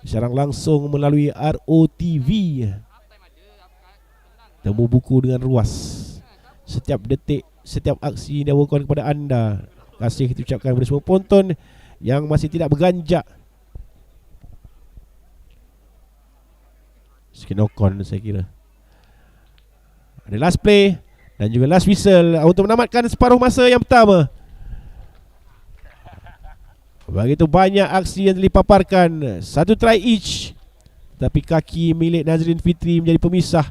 Siaran langsung melalui ROTV. Temu buku dengan ruas. Setiap detik, setiap aksi yang dibawakan kepada anda. Terima kasih kita ucapkan kepada semua penonton yang masih tidak berganjak. Skinokon saya kira. Ada last play dan juga last whistle untuk menamatkan separuh masa yang pertama. Begitu banyak aksi yang dipaparkan. Satu try each. Tapi kaki milik Nazrin Fitri menjadi pemisah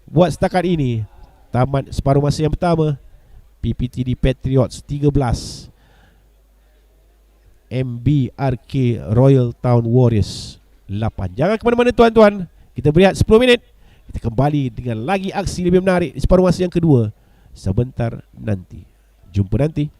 buat setakat ini. Tamat separuh masa yang pertama. PPTD Patriots 13, MBRK Royal Town Warriors 8. Jangan ke mana-mana tuan-tuan. Kita berehat 10 minit. Kita kembali dengan lagi aksi lebih menarik di separuh masa yang kedua sebentar nanti. Jumpa nanti.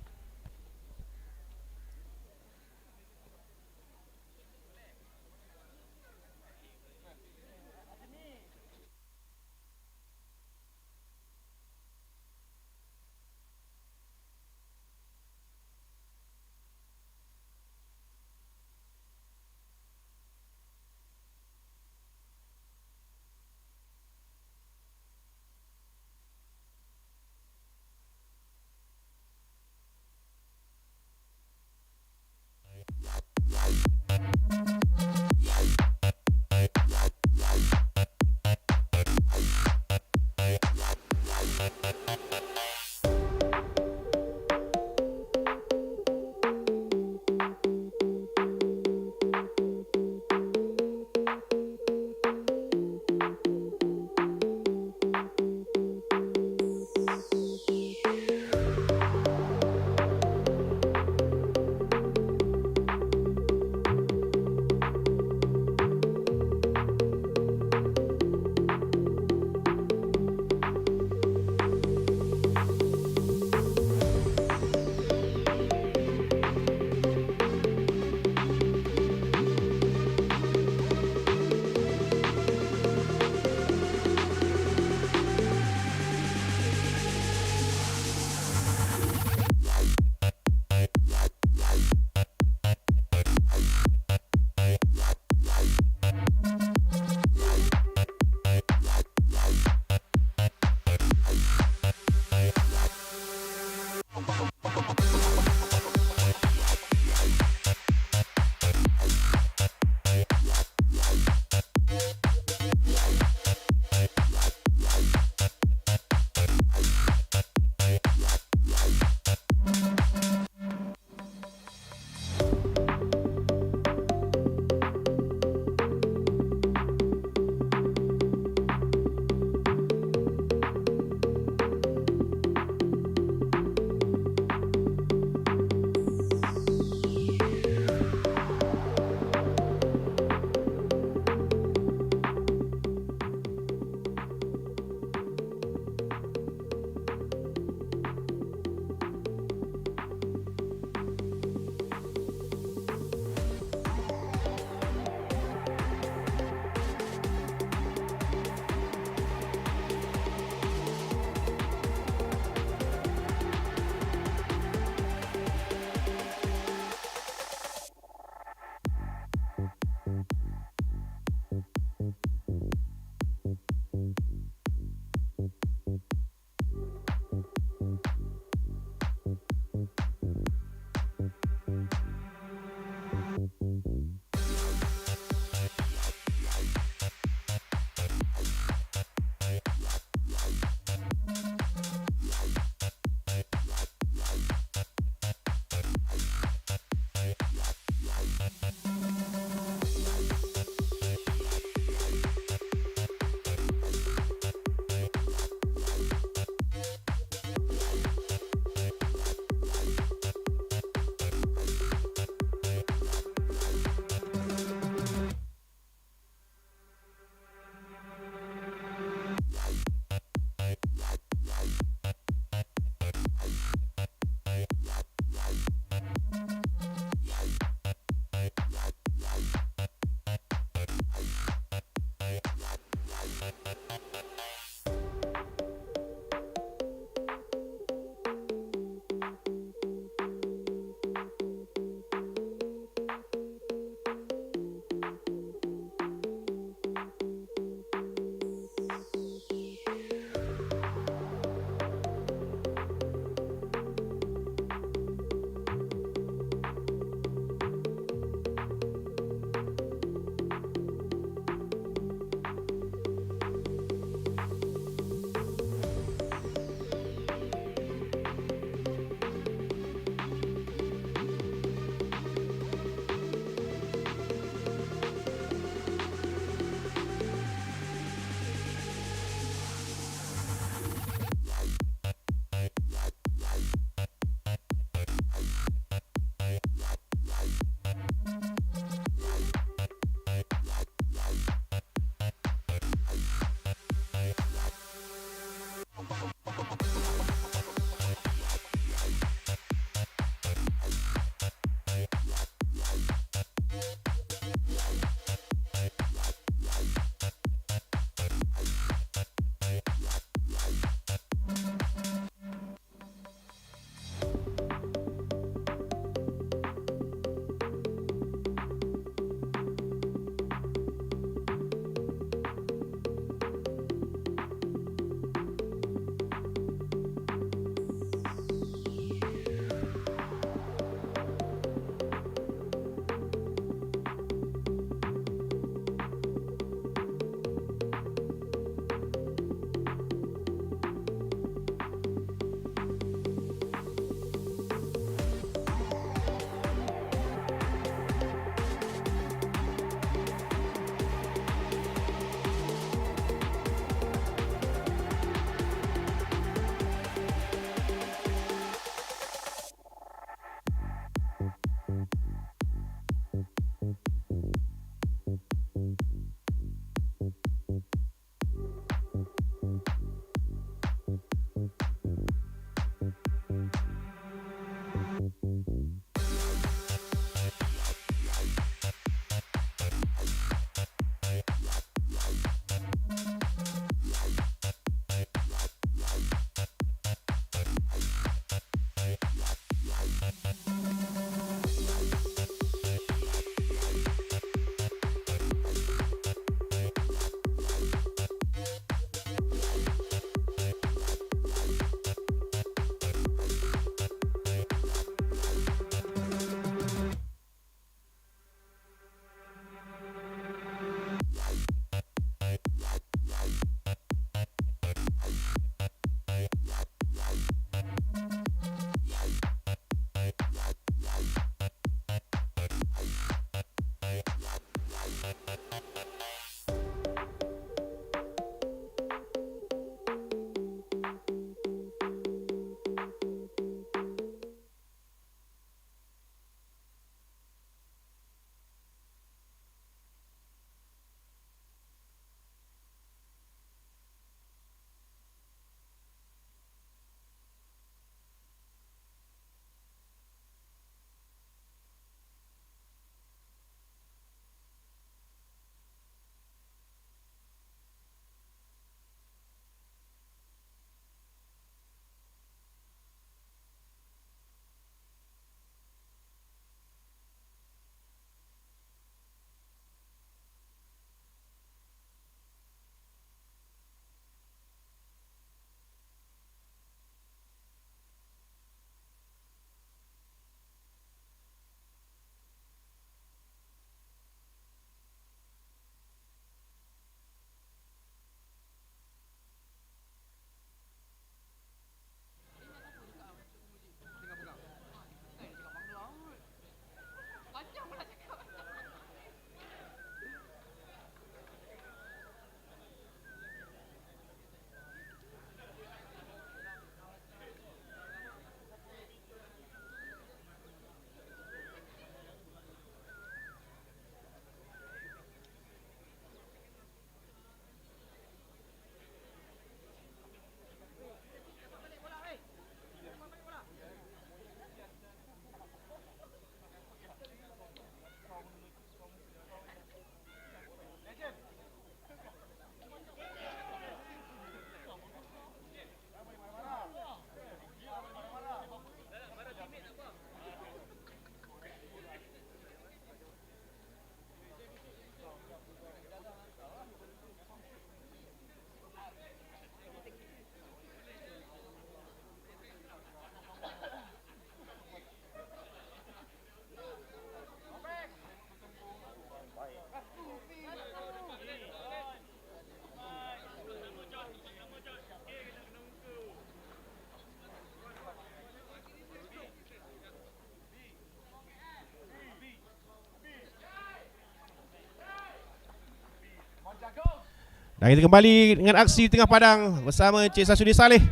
Dan kita kembali dengan aksi tengah padang bersama Encik Samsudin Saleh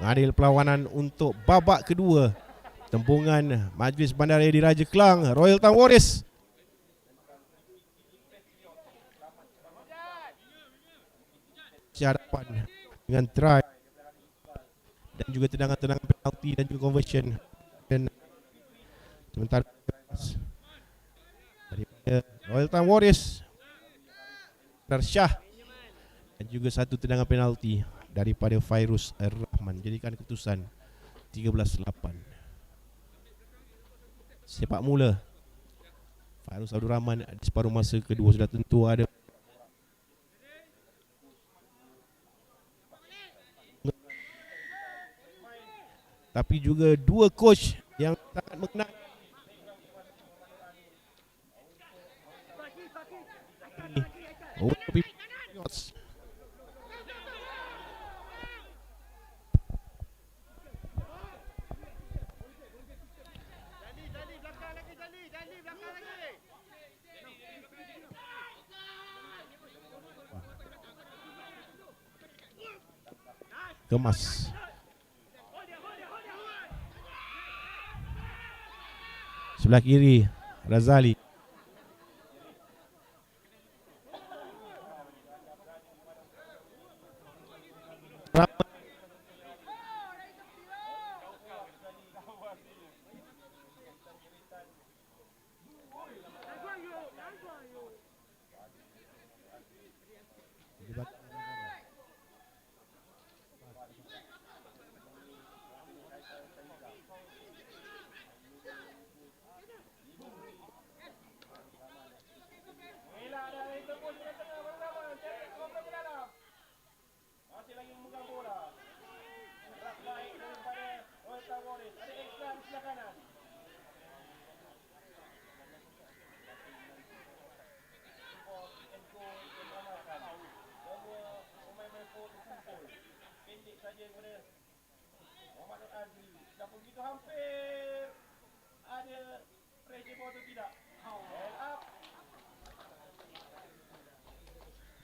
mengadil perlawanan untuk babak kedua tempungan Majlis Bandaraya Diraja Kelang Royal Town Warriors. Hadapan dengan try dan juga tendangan-tendangan penalti dan juga conversion. Dan sementara daripada Royal Town Warriors Syah dan juga satu tendangan penalti daripada Fairuz Ar-Rahman jadikan keputusan 13-8. Sepak mula Fairuz Abdul Rahman di separuh masa kedua sudah tentu ada tapi juga dua coach yang sangat mengenal kemas. Sebelah kiri Razali.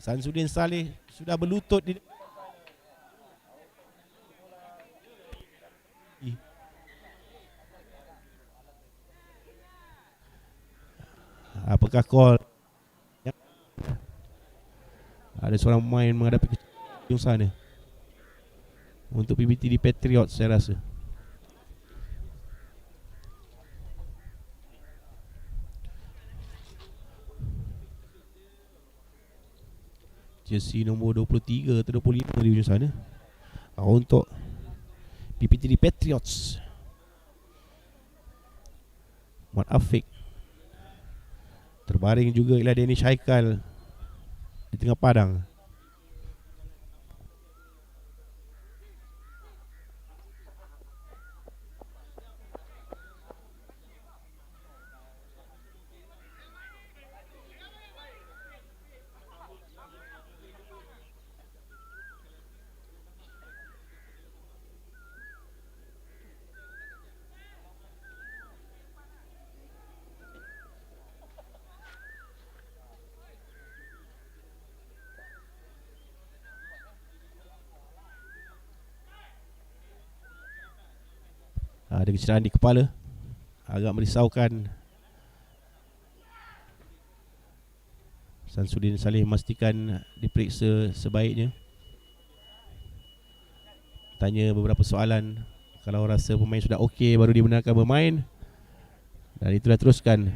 Samsudin Saleh sudah berlutut di apakah call ada seorang pemain menghadapi ke sana untuk PBT di Patriots saya rasa. Jersey nombor 23 atau 25 di ujung sana untuk PPT di Patriots. Muhammad Afiq terbaring juga ialah Danish Haikal di tengah padang. Ada kecederaan di kepala, agak merisaukan. Samsudin Saleh memastikan diperiksa sebaiknya. Tanya beberapa soalan. Kalau rasa pemain sudah okey baru dibenarkan bermain. Dan itulah teruskan.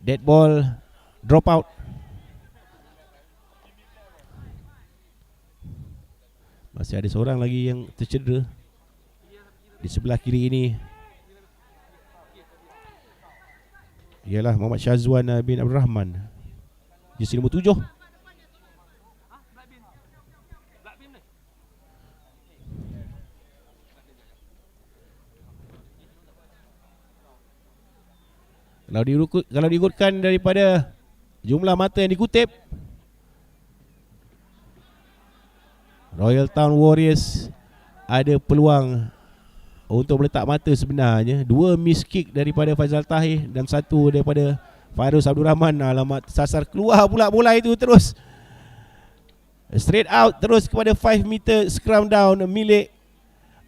Dead ball, drop out. Masih ada seorang lagi yang tercedera di sebelah kiri ini. Ialah Muhammad Syazwan bin Abdul Rahman, jersey nombor 7. Kalau diikutkan daripada jumlah mata yang dikutip, Royal Town Warriors ada peluang untuk meletak mata sebenarnya. 2 miss kick daripada Faizal Tahir dan 1 daripada Fairuz Abdul Rahman, alamat sasar, keluar pula bola itu terus. Straight out terus kepada 5 meter scrum down milik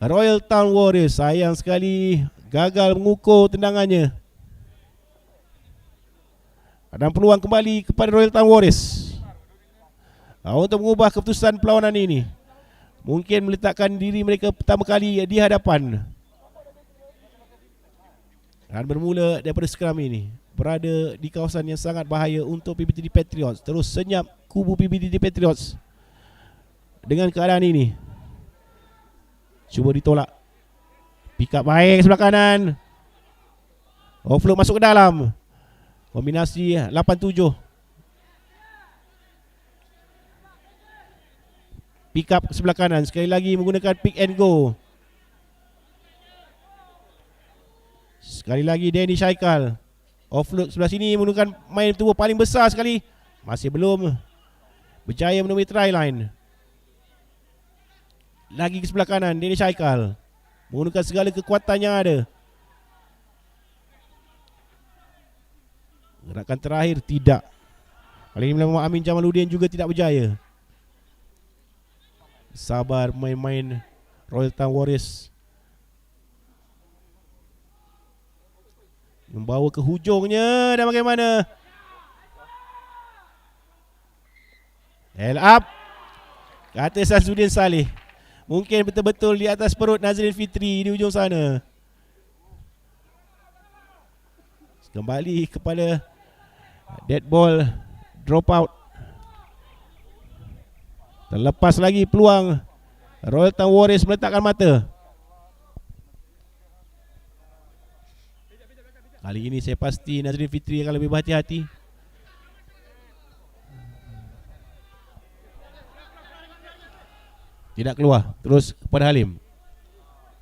Royal Town Warriors. Sayang sekali gagal mengukur tendangannya. Ada peluang kembali kepada Royal Town Warriors untuk mengubah keputusan perlawanan ini. Mungkin meletakkan diri mereka pertama kali di hadapan. Dan bermula daripada scrum ini, berada di kawasan yang sangat bahaya untuk PPTD Patriots. Terus senyap kubu PPTD Patriots dengan keadaan ini. Cuba ditolak. Pick up baik sebelah kanan. Offload masuk ke dalam. Kombinasi 8-7. Pick up ke sebelah kanan. Sekali lagi menggunakan pick and go. Sekali lagi Danny Shaikal. Offload sebelah sini menggunakan main tubuh paling besar sekali. Masih belum berjaya menemui try line. Lagi ke sebelah kanan Danny Shaikal menggunakan segala kekuatan yang ada. Gerakan terakhir tidak. Kali ini Muhammad Amin Jamaluddin juga tidak berjaya. Sabar main-main Royal Town Warriors. Membawa ke hujungnya dan bagaimana? Hell up, kata Samsudin Saleh. Mungkin betul-betul di atas perut Nazrin Fitri di ujung sana. Kembali kepada dead ball, drop out. Terlepas lagi peluang Royal Town Warriors meletakkan mata. Kali ini saya pasti Nazrin Fitri akan lebih berhati-hati. Tidak keluar. Terus kepada Halim.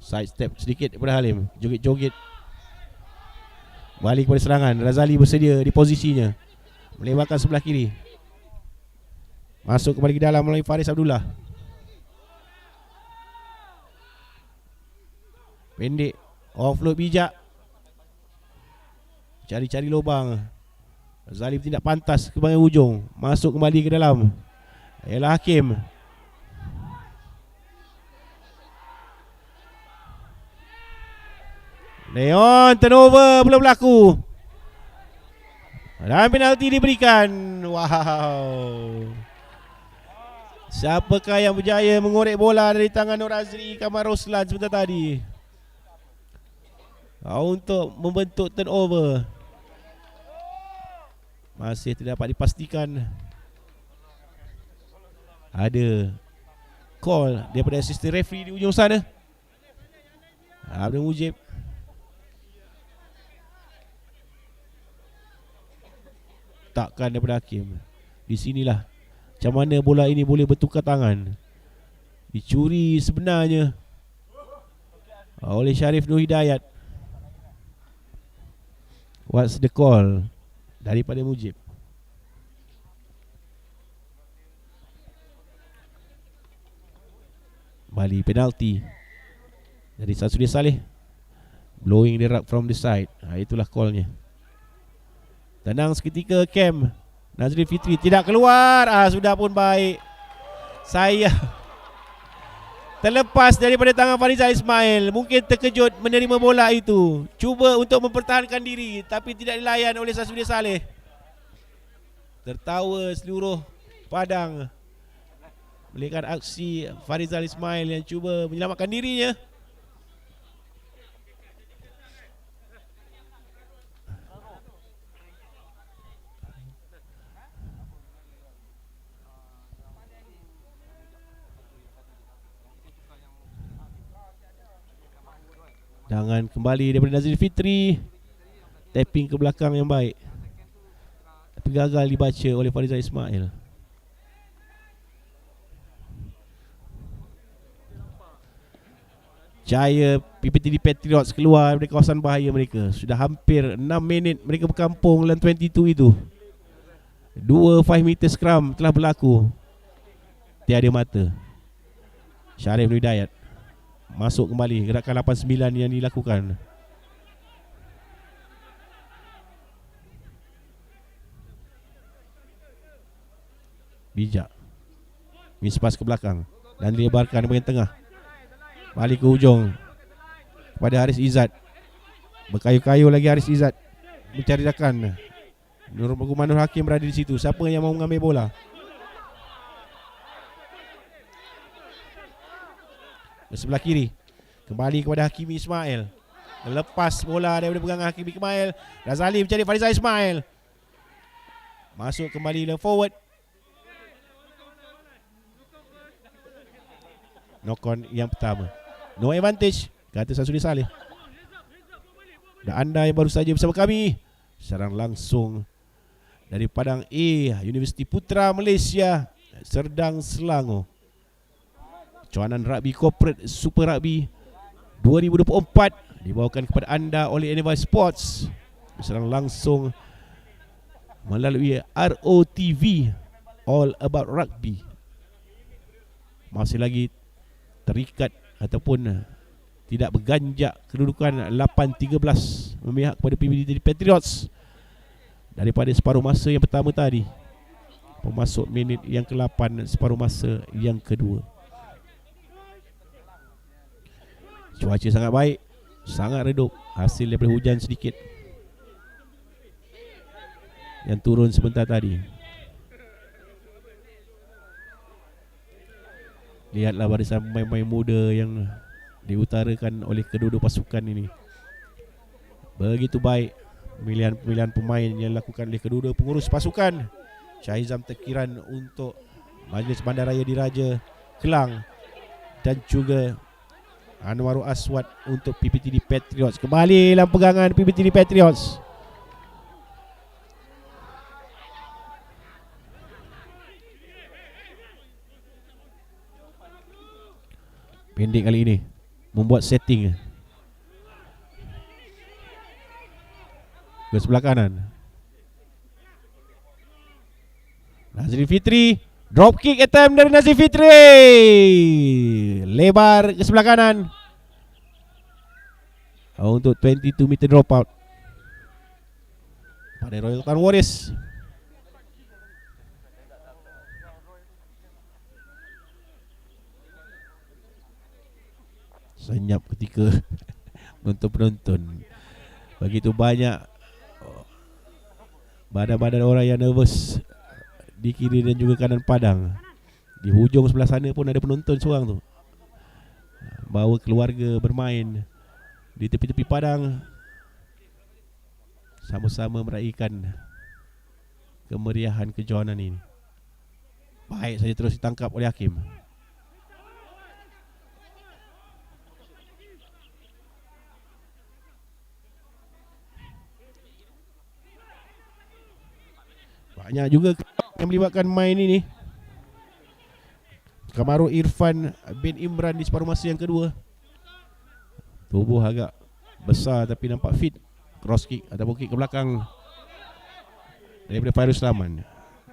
Side step sedikit kepada Halim. Joget-joget. Balik kepada serangan. Razali bersedia di posisinya. Melewatkan sebelah kiri. Masuk kembali ke dalam melalui Faris Abdullah. Pendek. Offload bijak. Cari-cari lubang. Razali tidak pantas ke bahagian hujung. Masuk kembali ke dalam. Ialah Hakim. Leon, turnover belum berlaku. Dan penalti diberikan. Wow. Siapakah yang berjaya mengorek bola dari tangan Nur Azri Kamar Roslan sebentar tadi untuk membentuk turnover? Masih tidak dapat dipastikan. Ada call daripada assistant referee di ujung sana, Abdul Mujib. Takkan daripada Hakim. Di sinilah macam mana bola ini boleh bertukar tangan. Dicuri sebenarnya oleh Syarif Nur Hidayat. What's the call daripada Mujib? Bali penalti dari Samsudin Saleh. Blowing the rug from the side. Itulah callnya. Tenang seketika Cam. Nazrin Fitri tidak keluar. Sudah pun baik. Saya terlepas daripada tangan Fariza Ismail. Mungkin terkejut menerima bola itu. Cuba untuk mempertahankan diri, tapi tidak dilayan oleh Samsudin Saleh. Tertawa seluruh padang melihat aksi Fariza Ismail yang cuba menyelamatkan dirinya. Jangan kembali daripada Nazrin Fitri. Tapping ke belakang yang baik, tapi gagal dibaca oleh Fariza Ismail. Jaya PPTD Patriots keluar dari kawasan bahaya mereka. Sudah hampir 6 minit mereka berkampung dalam 22 itu. 2 5 meter scrum telah berlaku. Tiada mata. Syarif Nur Hidayat masuk kembali. Gerakan 89 yang dilakukan. Bijak. Mispas ke belakang dan dilebarkan bahagian tengah. Balik ke hujung kepada Haris Izzat. Berkayu-kayu lagi Haris Izzat mencari rakan. Nur Hakim berada di situ. Siapa yang mau mengambil bola? Ke sebelah kiri kembali kepada Hakimi Ismail. Lepas bola daripada pegangan Hakimi Ismail. Razali mencari Farizal Ismail. Masuk kembali le forward. Knock on yang pertama. No advantage kata Samsudin Saleh. Dan anda yang baru saja bersama kami, serang langsung dari Padang A, Universiti Putra Malaysia, Serdang, Selangor. Cawanan Rugby Corporate Super Rugby 2024 dibawakan kepada anda oleh Endeavour Sports. Serang langsung melalui ROTV, All About Rugby. Masih lagi terikat ataupun tidak berganjak kedudukan 8-13 memihak kepada PBD Patriots daripada separuh masa yang pertama tadi. Pemasuk minit yang ke-8 separuh masa yang kedua. Cuaca sangat baik, sangat redup, hasil daripada hujan sedikit yang turun sebentar tadi. Lihatlah barisan pemain-pemain muda yang diutarakan oleh kedua-dua pasukan ini. Begitu baik pemilihan pemain yang dilakukan oleh kedua-dua pengurus pasukan. Syahizam Tekiran untuk Majlis Bandaraya Diraja Kelang dan juga Anwarul Aswad untuk PPTD Patriots. Kembali dalam pegangan PPTD Patriots. Pendek kali ini membuat setting ke sebelah kanan. Nazri Fitri, drop kick attempt dari Nazri Fitri, lebar ke sebelah kanan untuk 22 meter drop out pada Royal Town Warriors. Senyap ketika penonton. Begitu banyak badan-badan orang yang nervous di kiri dan juga kanan padang. Di hujung sebelah sana pun ada penonton seorang tu, bawa keluarga bermain di tepi-tepi padang, sama-sama meraihkan kemeriahan kejohanan ini. Baik saja terus ditangkap oleh hakim. Banyak juga yang melibatkan main ini. Kamarul Irfan bin Imran di separuh masa yang kedua. Tubuh agak besar tapi nampak fit. Cross kick ataupun kick ke belakang daripada Fairuz Rahman.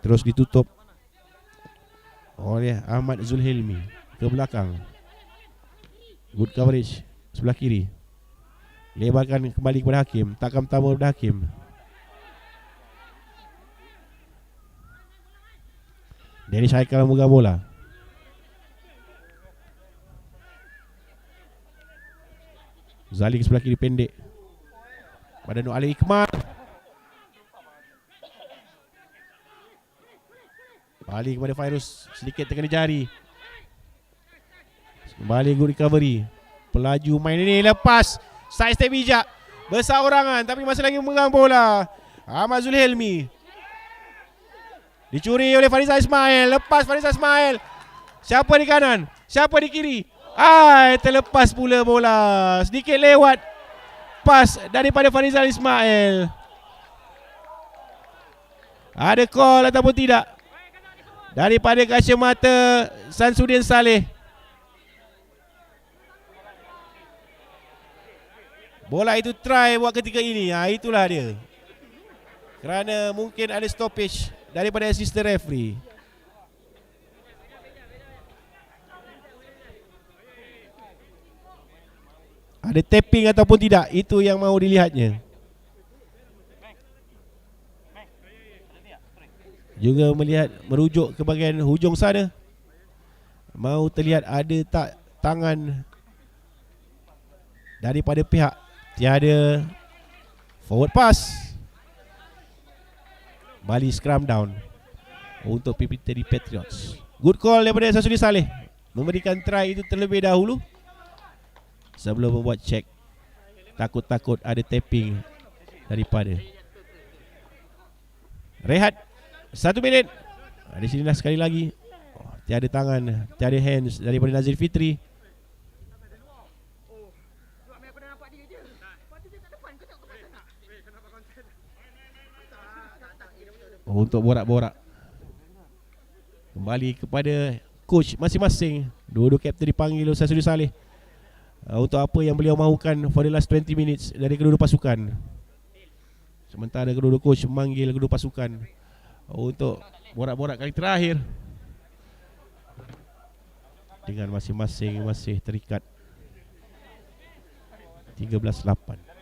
Terus ditutup oleh Ahmad Zulhilmi ke belakang. Good coverage sebelah kiri. Lebarkan kembali kepada hakim. Takam tamu kepada hakim. Dennis Haikal memegang bola. Zali ke sebelah kiri pendek pada Nur Ali Ikmal. Balik kepada Fairuz, sedikit terkena jari. Kembali good recovery. Pelaju main ini lepas. Side step bijak. Besar orangan tapi masih lagi memegang bola. Ahmad Zulhilmi. Dicuri oleh Farizal Ismail. Lepas Farizal Ismail. Siapa di kanan? Siapa di kiri? Terlepas pula bola. Sedikit lewat pas daripada Farizal Ismail. Ada call ataupun tidak daripada kacamata Samsudin Saleh. Bola itu try buat ketika ini. Itulah dia. Kerana mungkin ada stoppage daripada assistant referee. Ada tapping ataupun tidak, itu yang mahu dilihatnya. juga melihat merujuk ke bahagian hujung sana. Mau terlihat ada tak tangan daripada pihak tiada. Forward pass. Bali scrum down untuk PPTD Patriots. Good call daripada Samsudin Saleh, memberikan try itu terlebih dahulu sebelum membuat check. Takut-takut ada tapping daripada. Rehat 1 minit. Di sinilah sekali lagi tiada tangan, tiada hands daripada Nazir Fitri. Untuk borak-borak kembali kepada coach masing-masing. Dua-dua kapten dipanggil oleh Samsudin Saleh untuk apa yang beliau mahukan for the last 20 minutes dari kedua-dua pasukan. Sementara kedua-dua coach memanggil kedua pasukan untuk borak-borak kali terakhir, dengan masing-masing masih terikat 13-8.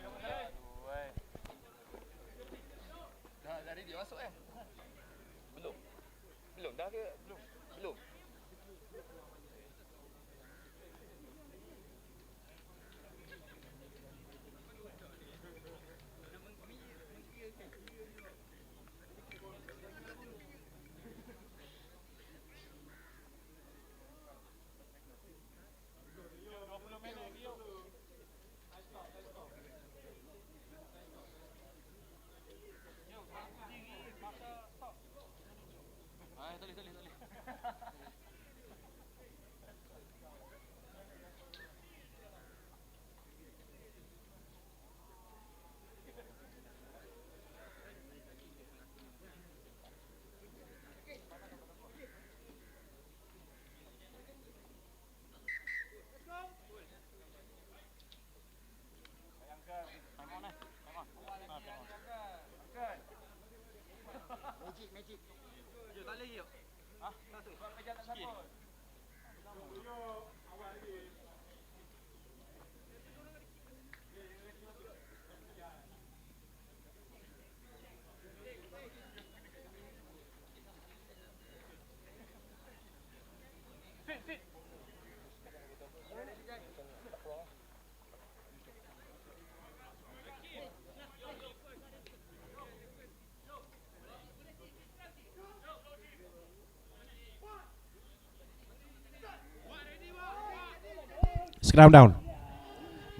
Scrum down.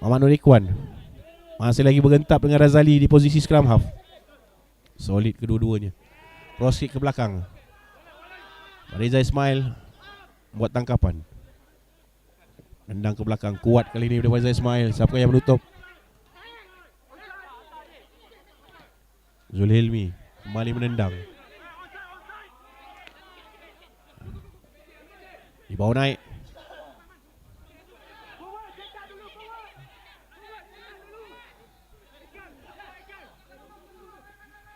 Muhammad Nur Ikhwan masih lagi bergentap dengan Razali di posisi scrum half. Solid kedua-duanya. Cross kick ke belakang. Reza Ismail buat tangkapan. Nendang ke belakang kuat kali ini daripada Reza Ismail. Siapa yang menutup? Zulhilmi kembali menendang. Di bawah naik.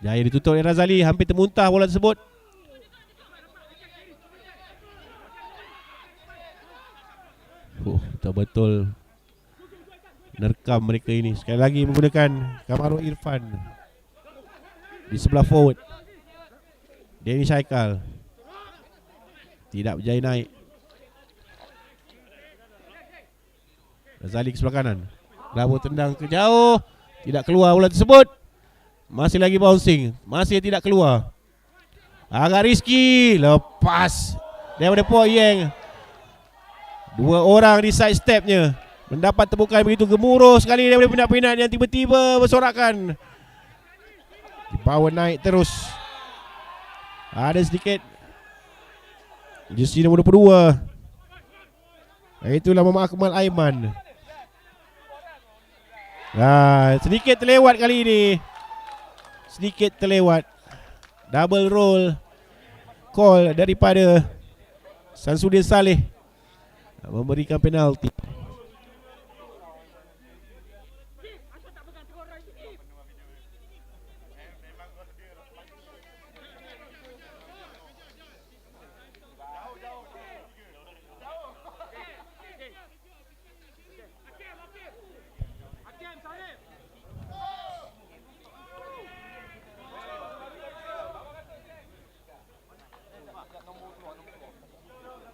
Jaya ditutup oleh Razali. Hampir termuntah bola tersebut. Betul-betul nerkam mereka ini. Sekali lagi menggunakan Kamarul Irfan di sebelah forward. Denny Syaikal tidak berjaya naik. Razali ke sebelah kanan. Bravo tendang ke jauh. Tidak keluar bola tersebut. Masih lagi bouncing. Masih tidak keluar. Agak riski. Lepas daripada Puak Yeng. Dua orang di side stepnya. Mendapat tepukan begitu gemuruh sekali daripada pinat-pinat yang tiba-tiba bersorakan. Di bawah naik terus. Ada sedikit jersey nombor 22. Itulah Muhammad Akmal Aiman. Sedikit terlewat kali ini. Sedikit terlewat. Double roll call daripada Samsudin Saleh memberikan penalti.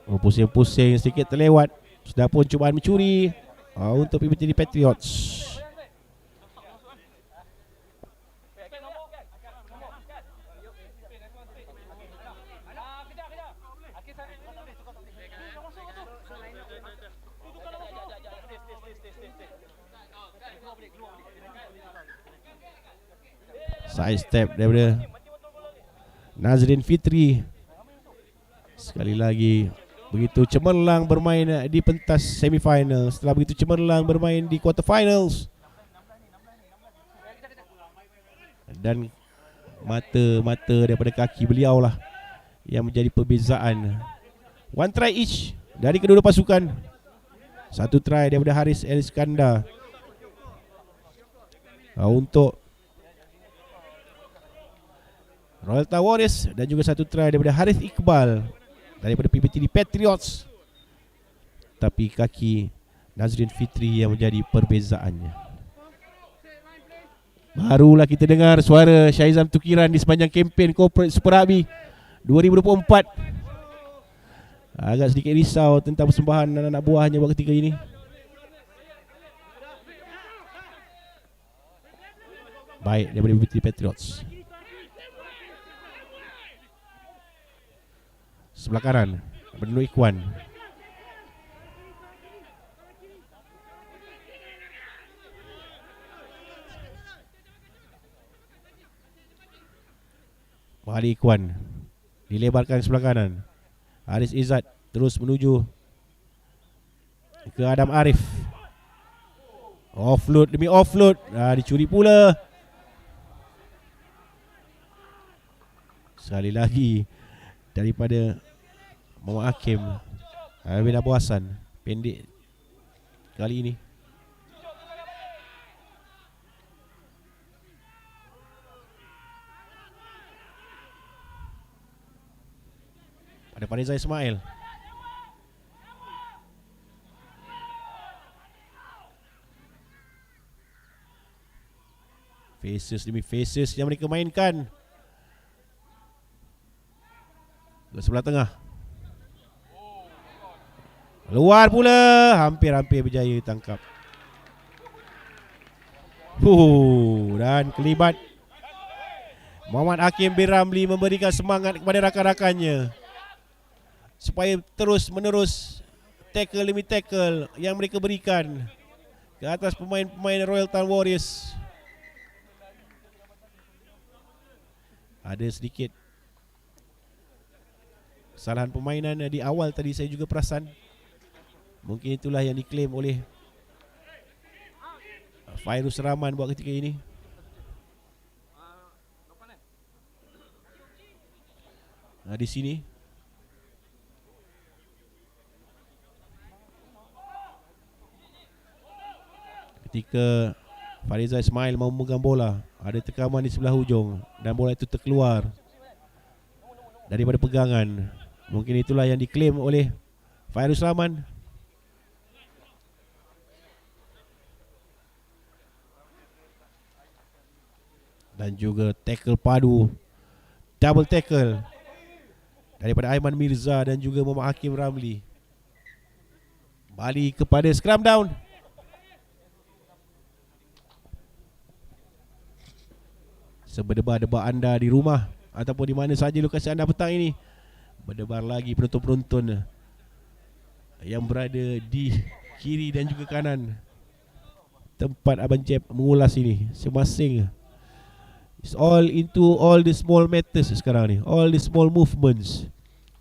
Pusing-pusing sedikit terlewat. Sudah pun cubaan mencuri untuk PBTD Patriots. Side step daripada Nazrin Fitri. Sekali lagi begitu cemerlang bermain di pentas semifinal, setelah begitu cemerlang bermain di quarterfinals. Dan mata daripada kaki beliau lah yang menjadi perbezaan. One try each dari kedua pasukan. Satu try daripada Haris Eliskandar untuk Royal Town Warriors, dan juga satu try daripada Harith Iqbal daripada PBTD Patriots. Tapi kaki Nazrin Fitri yang menjadi perbezaannya. Barulah kita dengar suara Syaizam Tukiran di sepanjang kempen Corporate Super Rugby 2024. Agak sedikit risau tentang persembahan anak-anak buahnya buat ketika ini. Baik daripada PBTD Patriots. Sebelah kanan Benu Ikhwan. Mahali Ikhwan dilebarkan sebelah kanan. Haris Izzat terus menuju ke Adam Arif. Offload demi offload, dicuri pula. Sekali lagi daripada Muhammad Hakim, Alvin Abu Hassan, pendek kali ini. Pada Fariza Ismail. Faces demi faces yang mereka mainkan. Ke sebelah tengah. Luar pula. Hampir-hampir berjaya ditangkap. Dan kelibat Muhammad Hakim bin Ramli memberikan semangat kepada rakan-rakannya supaya terus menerus tackle demi tackle yang mereka berikan ke atas pemain-pemain Royal Town Warriors. Ada sedikit kesalahan permainan di awal tadi, saya juga perasan. Mungkin itulah yang diklaim oleh Fairuz Rahman buat ketika ini. Di sini ketika Fariza Ismail mau memegang bola, ada tekaman di sebelah hujung dan bola itu terkeluar daripada pegangan. Mungkin itulah yang diklaim oleh Fairuz Rahman. Dan juga tackle padu, double tackle daripada Aiman Mirza dan juga Muhammad Hakim Ramli. Kembali kepada scrum down. Seberdebar-debar anda di rumah ataupun di mana sahaja lokasi anda petang ini, berdebar lagi penonton-penonton yang berada di kiri dan juga kanan tempat Abang Jeb mengulas ini masing-masing. It's all into all the small matters sekarang ni, all the small movements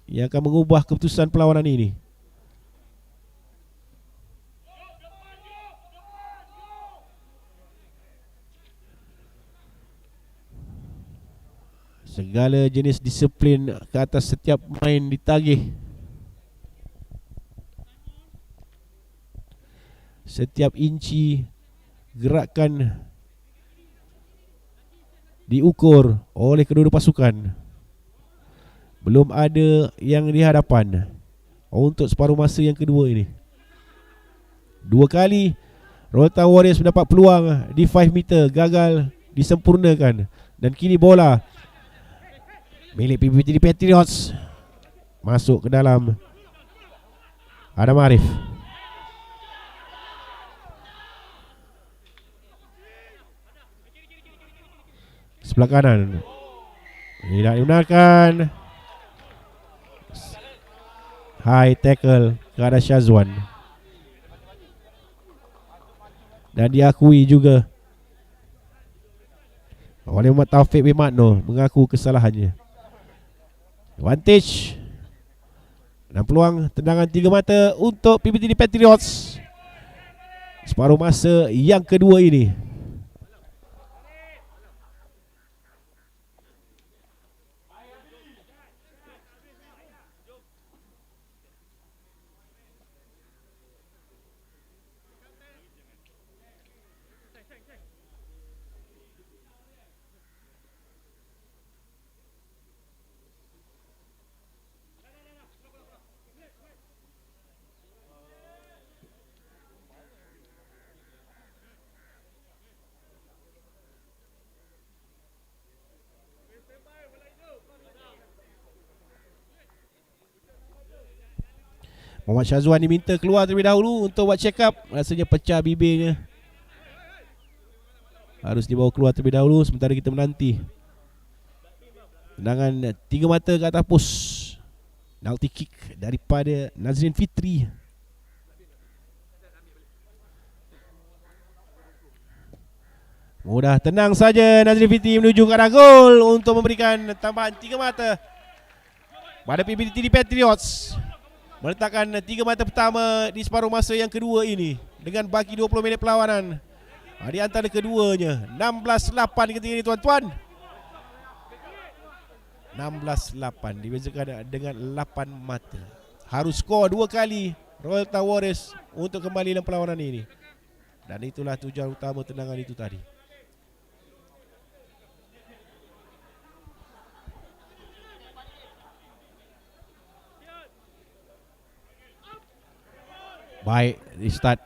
yang akan mengubah keputusan perlawanan ini. Segala jenis disiplin ke atas setiap main ditagih. Setiap inci gerakan diukur oleh kedua pasukan. Belum ada yang di hadapan untuk separuh masa yang kedua ini. Dua kali Royal Town Warriors mendapat peluang di 5 meter, gagal disempurnakan. Dan kini bola milik PBTD Patriots masuk ke dalam Adam Arif. Sebelah kanan. Tidak digunakan. High tackle ke arah Syazwan. Dan diakui juga oleh Muhammad Taufik bin Makno, mengaku kesalahannya. Advantage dan peluang tendangan 3 mata untuk PBTD Patriots separuh masa yang kedua ini. Muhammad Syazwan diminta keluar terlebih dahulu untuk buat check up. Rasanya pecah bibirnya. Harus dibawa keluar terlebih dahulu sementara kita menanti tendangan 3 mata ke atas pos. Penalty kick daripada Nazrin Fitri. Mudah tenang saja Nazrin Fitri menuju ke arah gol untuk memberikan tambahan 3 mata pada PBTD Patriots. Meletakkan 3 mata pertama di separuh masa yang kedua ini dengan baki 20 minit perlawanan. Di antara keduanya 16-8 ketika ini tuan-tuan. 16-8 dibezakan dengan 8 mata. Harus skor 2 kali Royal Town Warriors untuk kembali dalam perlawanan ini. Dan itulah tujuan utama tendangan itu tadi. Baik, di start.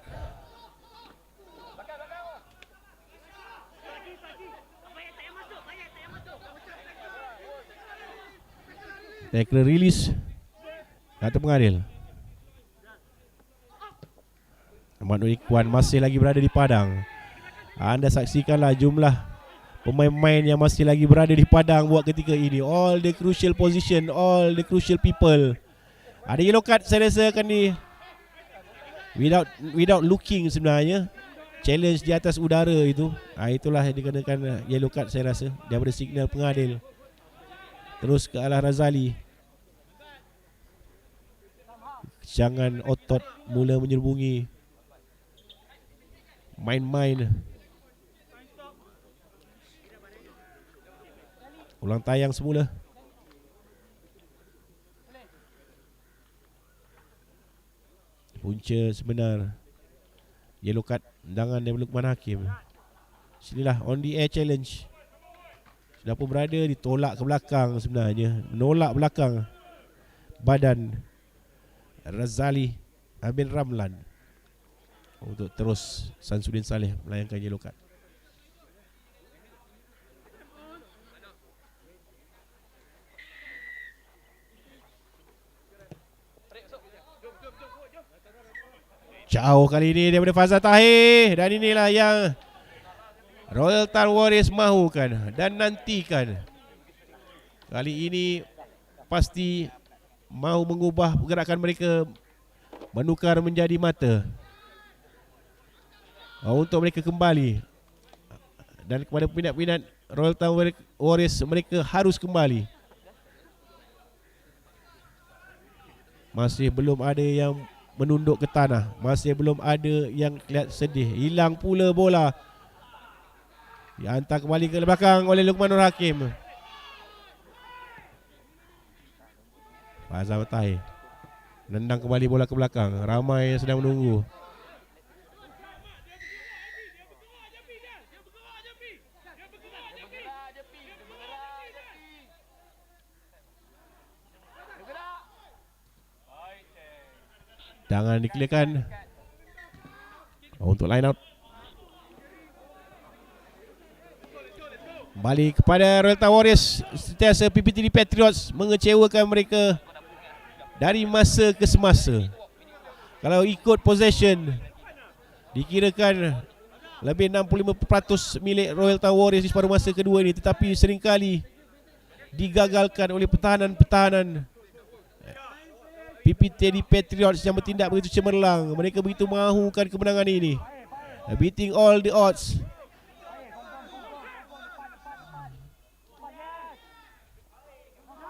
Tackle release kata pengadil. Ahmad Nur Ikhwan masih lagi berada di padang. Anda saksikanlah jumlah pemain-pemain yang masih lagi berada di padang buat ketika ini. All the crucial position, all the crucial people. Ada yellow card saya rasa akan di without looking sebenarnya. Challenge di atas udara itu. Itulah yang dikenakan yellow card saya rasa daripada signal pengadil. Terus ke arah Razali. Jangan otot mula menyelubungi main-main. Ulang tayang semula. Punca sebenar. Yellow card tendangan daripada Luqman Hakim. Sinilah on the air challenge. Sudah pun berada ditolak ke belakang sebenarnya. Menolak belakang badan Razali Amin Ramlan untuk terus Samsudin Saleh melayangkan yellow card. Jauh kali ini daripada Fazal Tahir. Dan inilah yang Royal Town Warriors mahukan dan nantikan. Kali ini pasti mahu mengubah pergerakan mereka, menukar menjadi mata untuk mereka kembali. Dan kepada peminat-peminat Royal Town Warriors, mereka harus kembali. Masih belum ada yang menunduk ke tanah. Masih belum ada yang kelihatan sedih. Hilang pula bola. Dihantar kembali ke belakang oleh Luqman Nur Hakim. Fazal Tahir nendang kembali bola ke belakang. Ramai yang sedang menunggu. Tangan dikeliarkan untuk line out. Kembali kepada Royal Town Warriors. Sentiasa PBTD Patriots mengecewakan mereka dari masa ke semasa. Kalau ikut possession, dikirakan lebih 65% milik Royal Town Warriors di separuh masa kedua ini, tetapi seringkali digagalkan oleh pertahanan-pertahanan PPTD Patriots yang bertindak begitu cemerlang. Mereka begitu mahukan kemenangan ini, beating all the odds.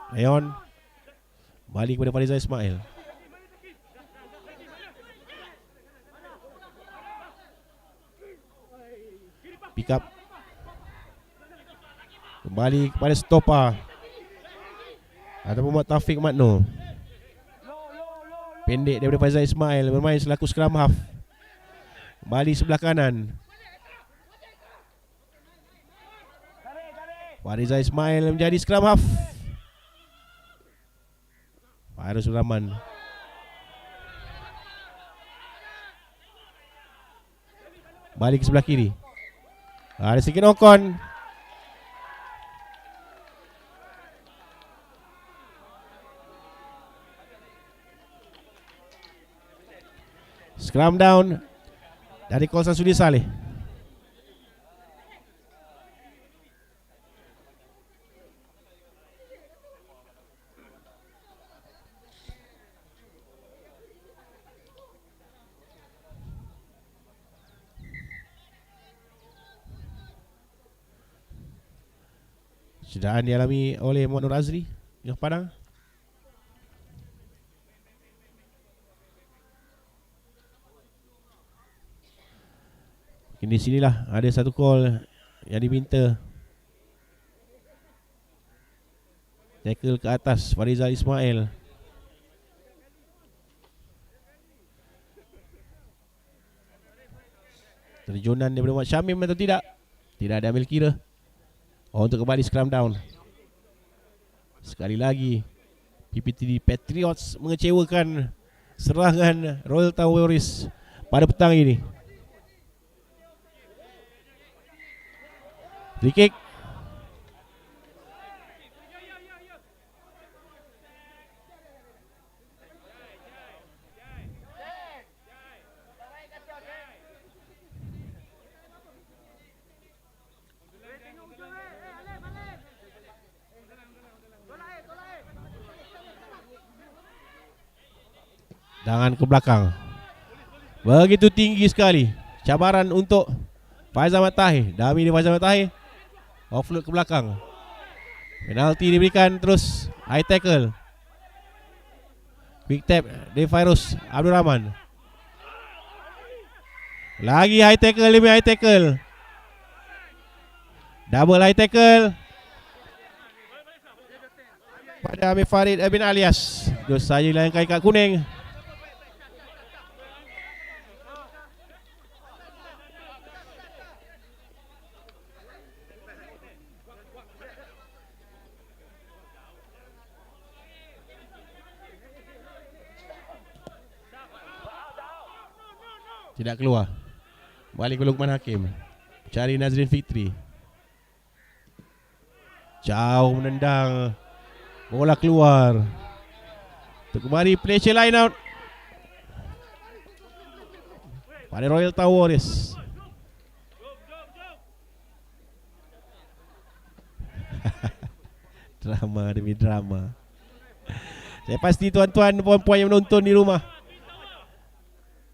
Leon balik kepada Farizal Ismail. Pick up. Kembali kepada Stopa ataupun Muhammad Taufik Matno. Pendek daripada Faizal Ismail bermain selaku scrum half. Kembali sebelah kanan. Farizal Ismail menjadi scrum half. Fairuz Rahman. Balik ke sebelah kiri. Ada sikit nokon. Scrum down dari Kolsan Sudi Saleh. Cederaan dialami oleh Muhammad Nur Azri yang Padang. Di sinilah ada satu call yang diminta. Tackle ke atas Farizal Ismail. Terjunan daripada Muhammad Syamim atau tidak? Tidak ada ambil kira. Untuk kembali scrum down. Sekali lagi PPTD Patriots mengecewakan serangan Royal Town Warriors pada petang ini. Free kick. Tangan ke belakang. Begitu tinggi sekali. Cabaran untuk Faizal Matahir. Dami di Faizal Matahir. Offload ke belakang. Penalti diberikan terus. High tackle. Quick tap dari Fairuz Abdul Rahman. Lagi high tackle demi high tackle. Double high tackle pada Amir Farid bin Alias. Terus saja dilayangkan kad kuning. Tidak keluar. Balik ke Luqman Hakim. Cari Nazrin Fitri. Jauh menendang. Bola keluar. Kembali pressure line out pada Royal Town Warriors. Drama demi drama. Saya pasti tuan-tuan dan puan-puan yang menonton di rumah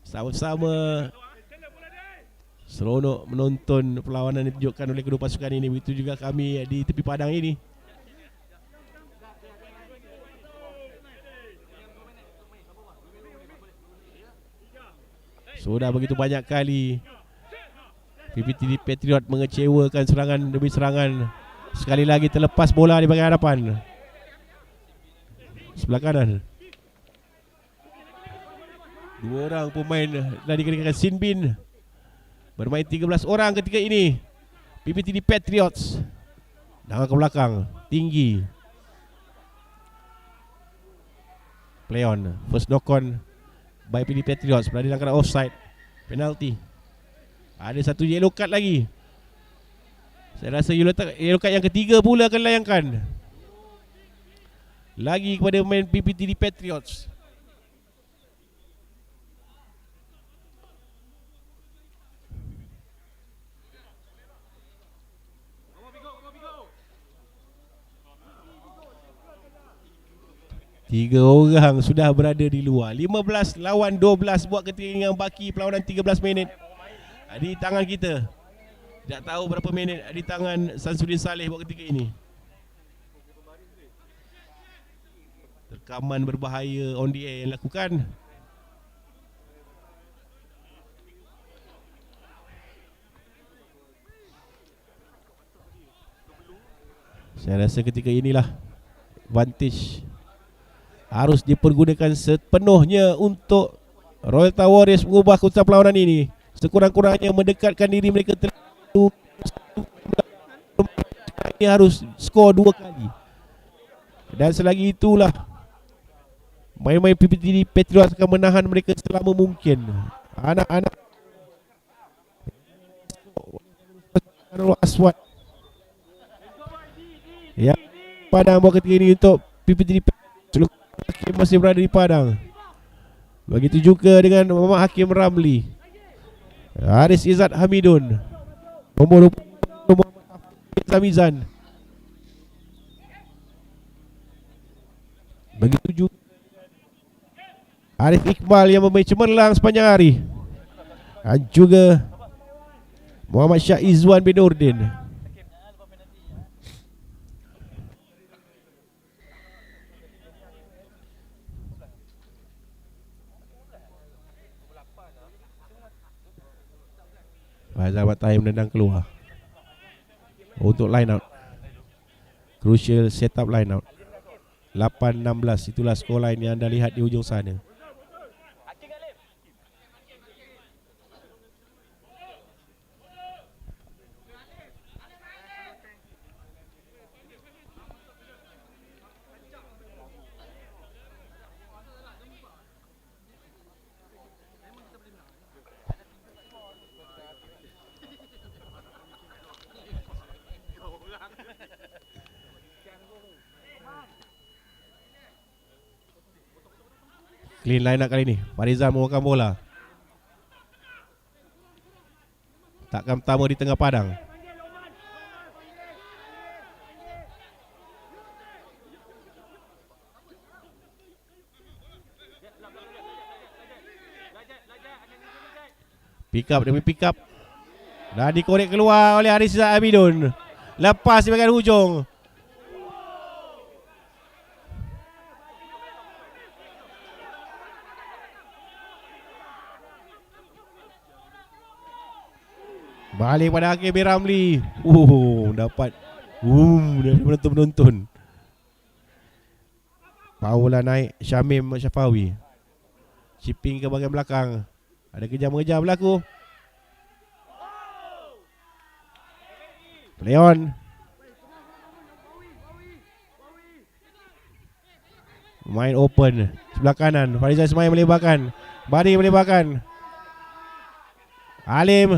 sama-sama seronok menonton perlawanan yang ditunjukkan oleh kedua pasukan ini. Begitu juga kami di tepi padang ini. Sudah begitu banyak kali PPTD Patriot mengecewakan serangan demi serangan. Sekali lagi terlepas bola di bahagian hadapan. Sebelah kanan. Dua orang pemain dah dikenakan sin bin. Bermain 13 orang ketika ini. PPTD Patriots. Tangan ke belakang. Tinggi. Play on. First knock on by PPTD Patriots. Berada dalam keadaan offside. Penalti. Ada satu yellow card lagi. Saya rasa yellow card yang ketiga pula akan layangkan. Lagi kepada pemain PPTD Patriots. 3 orang sudah berada di luar. 15 lawan 12 buat ketinggalan baki perlawanan 13 minit. Di tangan kita. Tak tahu berapa minit di tangan Samsudin Saleh buat ketika ini. Rekaman berbahaya on the air yang lakukan. Saya rasa ketika inilah advantage harus dipergunakan sepenuhnya untuk Royal Town Warriors mengubah keputusan perlawanan ini. Sekurang-kurangnya mendekatkan diri mereka terlalu. Ini harus skor 2 kali. Dan selagi itulah main-main PPTD Patriots akan menahan mereka selama mungkin. Anak-anak Aswad ya, padang buat ketika ini untuk PPTD Patriots. Hakim masih berada di padang. Begitu juga dengan Muhammad Hakim Ramli, Haris Izzat Hamidun, nombor 20 Zamizan. Begitu juga Arif Iqbal yang memain cemerlang sepanjang hari. Dan juga Muhammad Syah Izwan bin Nurdin. Fazal Batai menendang keluar untuk line out. Crucial setup line out. 8-16, itulah skor line yang anda lihat di ujung sana. Clean line up kali ni. Farizal mengawalkan bola. Takkan pertama di tengah padang. Pick up demi pick up. Dah dikorek keluar oleh Haris Izzat Hamidun. Lepas di bahagian hujung. Balik pada Hakim Ramli. Dapat dari penonton-penonton. Paula naik, Syamim Syafawi. Chipping ke bahagian belakang. Ada kejar-mengejar berlaku. Leon. Main open sebelah kanan. Farizal Ismail melebarkan. Bari melebarkan. Alim,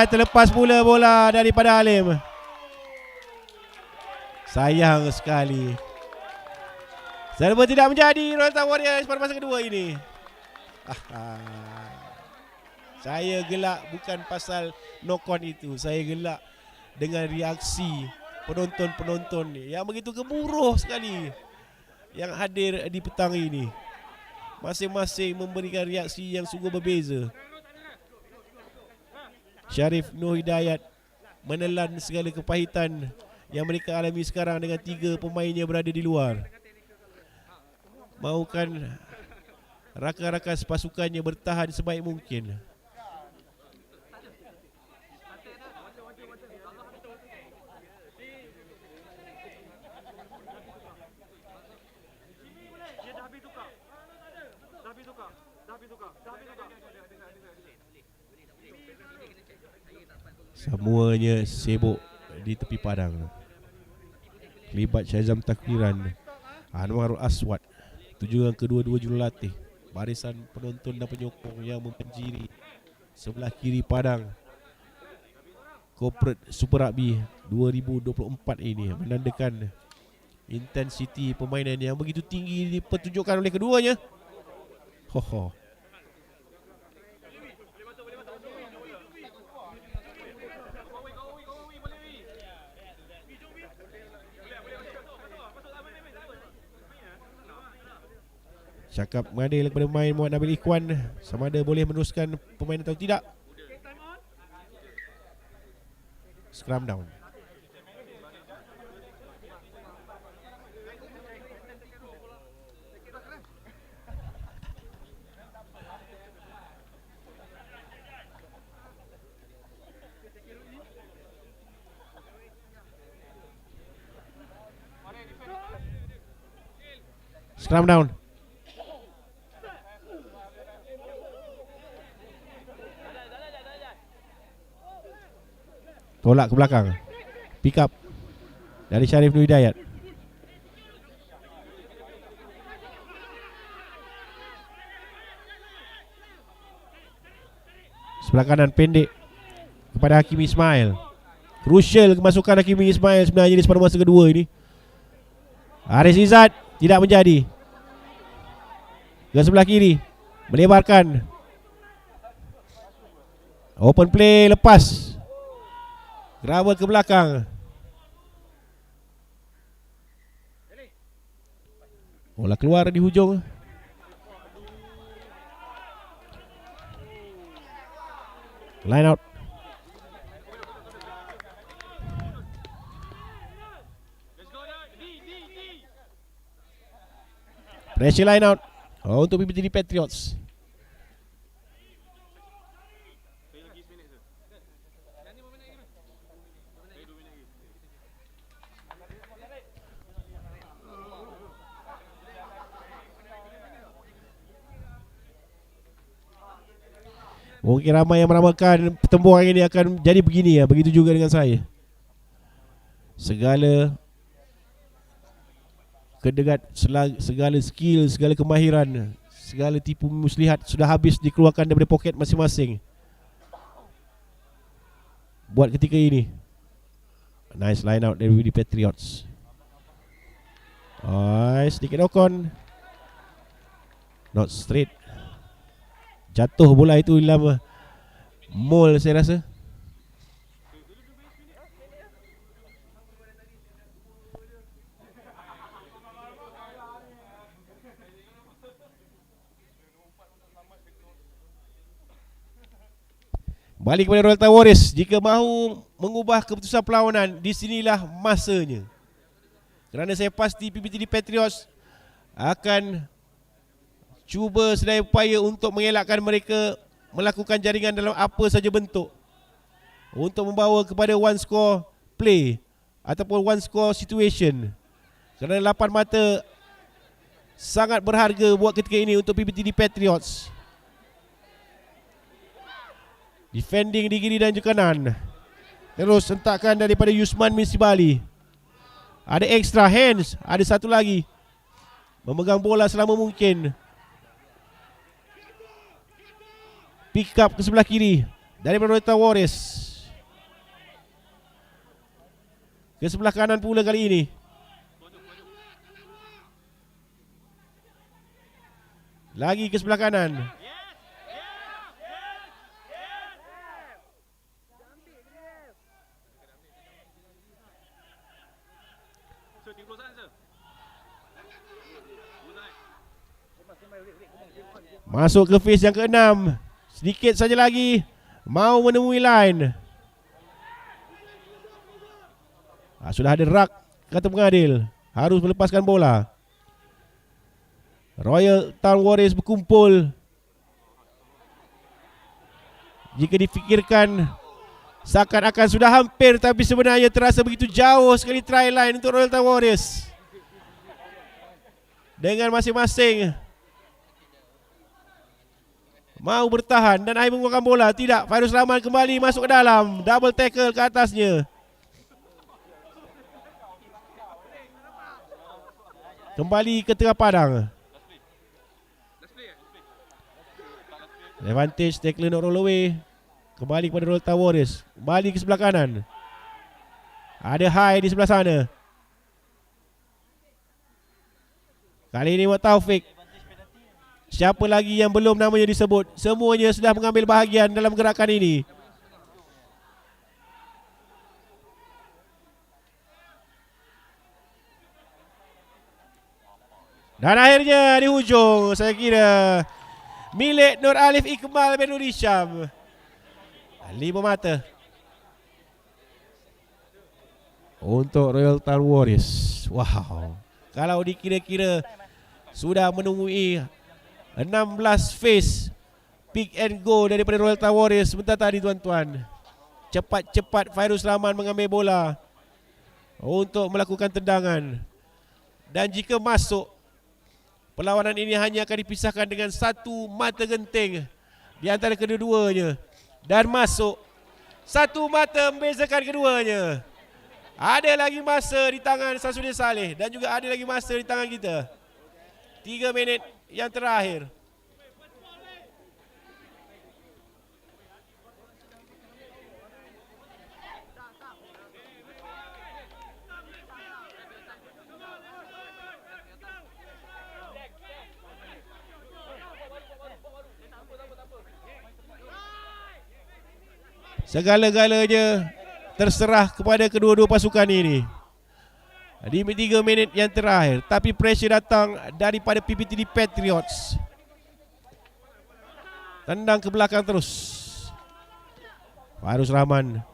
terlepas pula bola daripada Alim. Sayang sekali. Serba tidak menjadi Royal Town Warriors pada masa kedua ini. Saya gelak bukan pasal knock-on itu. Saya gelak dengan reaksi penonton-penonton yang begitu gemuruh sekali yang hadir di petang ini. Masing-masing memberikan reaksi yang sungguh berbeza. Syarif Nur Hidayat menelan segala kepahitan yang mereka alami sekarang dengan 3 pemainnya berada di luar. Mahukan rakan-rakan pasukannya bertahan sebaik mungkin. Semuanya sibuk di tepi padang. Libat Syazam Takwiran, Anwarul Aswad, tujuan kedua-dua jurulatih, barisan penonton dan penyokong yang mempenjiri sebelah kiri padang. Corporate Super Rugby 2024 ini menandakan intensiti permainan yang begitu tinggi dipertunjukkan oleh keduanya. Cakap mengadil kepada pemain Muhammad Nabil Ikhwan, sama ada boleh meneruskan permainan atau tidak. Scrum down. Scrum down. Tolak ke belakang. Pick up dari Syarif Nur Hidayat. Sebelah kanan pendek kepada Hakimi Ismail. Crucial kemasukan Hakimi Ismail sebenarnya di separuh masa kedua ini. Haris Izzat tidak menjadi. Ke sebelah kiri, melebarkan. Open play lepas. Gravel ke belakang. Bola keluar di hujung. Line out. Pressure line out untuk PPTD Patriots. Mungkin ramai yang meramalkan pertempuran ini akan jadi begini ya. Begitu juga dengan saya. Segala kedegat, segala skill, segala kemahiran, segala tipu muslihat sudah habis dikeluarkan daripada poket masing-masing buat ketika ini. Nice line out dari the Patriots. Sedikit okon. Not straight. Jatuh bola itu dalam mall saya rasa. Balik kepada Royal Town Warriors. Jika mahu mengubah keputusan perlawanan, di sinilah masanya. Kerana saya pasti PPTD Patriots akan cuba sedaya upaya untuk mengelakkan mereka melakukan jaringan dalam apa saja bentuk untuk membawa kepada one score play ataupun one score situation. Kerana 8 mata sangat berharga buat ketika ini untuk PPTD Patriots. Defending di kiri dan juga kanan. Terus hentakan daripada Yusman Misibali. Ada extra hands, ada satu lagi memegang bola selama mungkin. Pick up ke sebelah kiri daripada Royal Town Warriors. Ke sebelah kanan pula kali ini. Lagi ke sebelah kanan. Masuk ke phase yang ke-6. Sedikit saja lagi mau menemui line. Sudah ada rak, kata pengadil. Harus melepaskan bola. Royal Town Warriors berkumpul. Jika difikirkan seakan-akan sudah hampir, tapi sebenarnya terasa begitu jauh sekali try line untuk Royal Town Warriors. Dengan masing-masing mau bertahan dan akhirnya mengeluarkan bola. Tidak, Fairuz Rahman kembali masuk ke dalam. Double tackle ke atasnya. Kembali ke tengah padang. Advantage, tackle not roll away. Kembali kepada Royal Town Warriors. Kembali ke sebelah kanan. Ada high di sebelah sana. Kali ini Muhammad Taufik. Siapa lagi yang belum namanya disebut? Semuanya sudah mengambil bahagian dalam gerakan ini. Dan akhirnya di hujung saya kira milik Nur Alif Iqmal bin Nur Hisham. 5 mata untuk Royal Town Warriors. Wow. Kalau dikira-kira sudah menunggui 16 phase pick and go daripada Royal Town Warriors sebentar tadi tuan-tuan. Cepat-cepat Fairuz Rahman mengambil bola untuk melakukan tendangan. Dan jika masuk, perlawanan ini hanya akan dipisahkan dengan 1 mata genting di antara kedua-duanya. Dan masuk, 1 mata membezakan keduanya. Ada lagi masa di tangan Samsudin Saleh dan juga ada lagi masa di tangan kita. 3 minit yang terakhir. Segala-galanya terserah kepada kedua-dua pasukan ini di 3 minit yang terakhir. Tapi pressure datang daripada PPTD Patriots. Tendang ke belakang terus. Fairuz Rahman.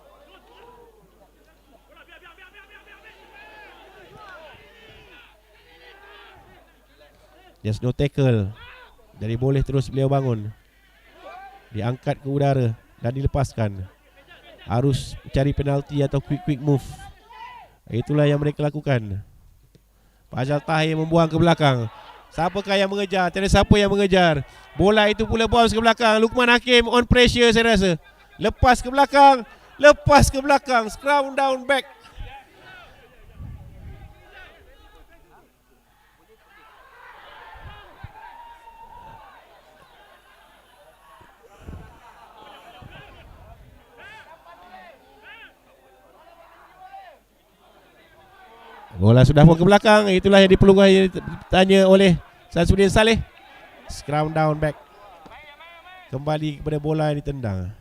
There's no tackle. Jadi boleh terus beliau bangun. Diangkat ke udara dan dilepaskan. Harus cari penalti atau quick move. Itulah yang mereka lakukan. Fazal Tahir membuang ke belakang. Siapakah yang mengejar? Tiada siapa yang mengejar. Bola itu pula bounce ke belakang. Lukman Hakim on pressure saya rasa. Lepas ke belakang. Lepas ke belakang. Scrum down back. Bola sudah pun ke belakang. Itulah yang diperlukan, yang ditanya oleh Samsudin Saleh. Scrum down back. Kembali kepada bola yang ditendang.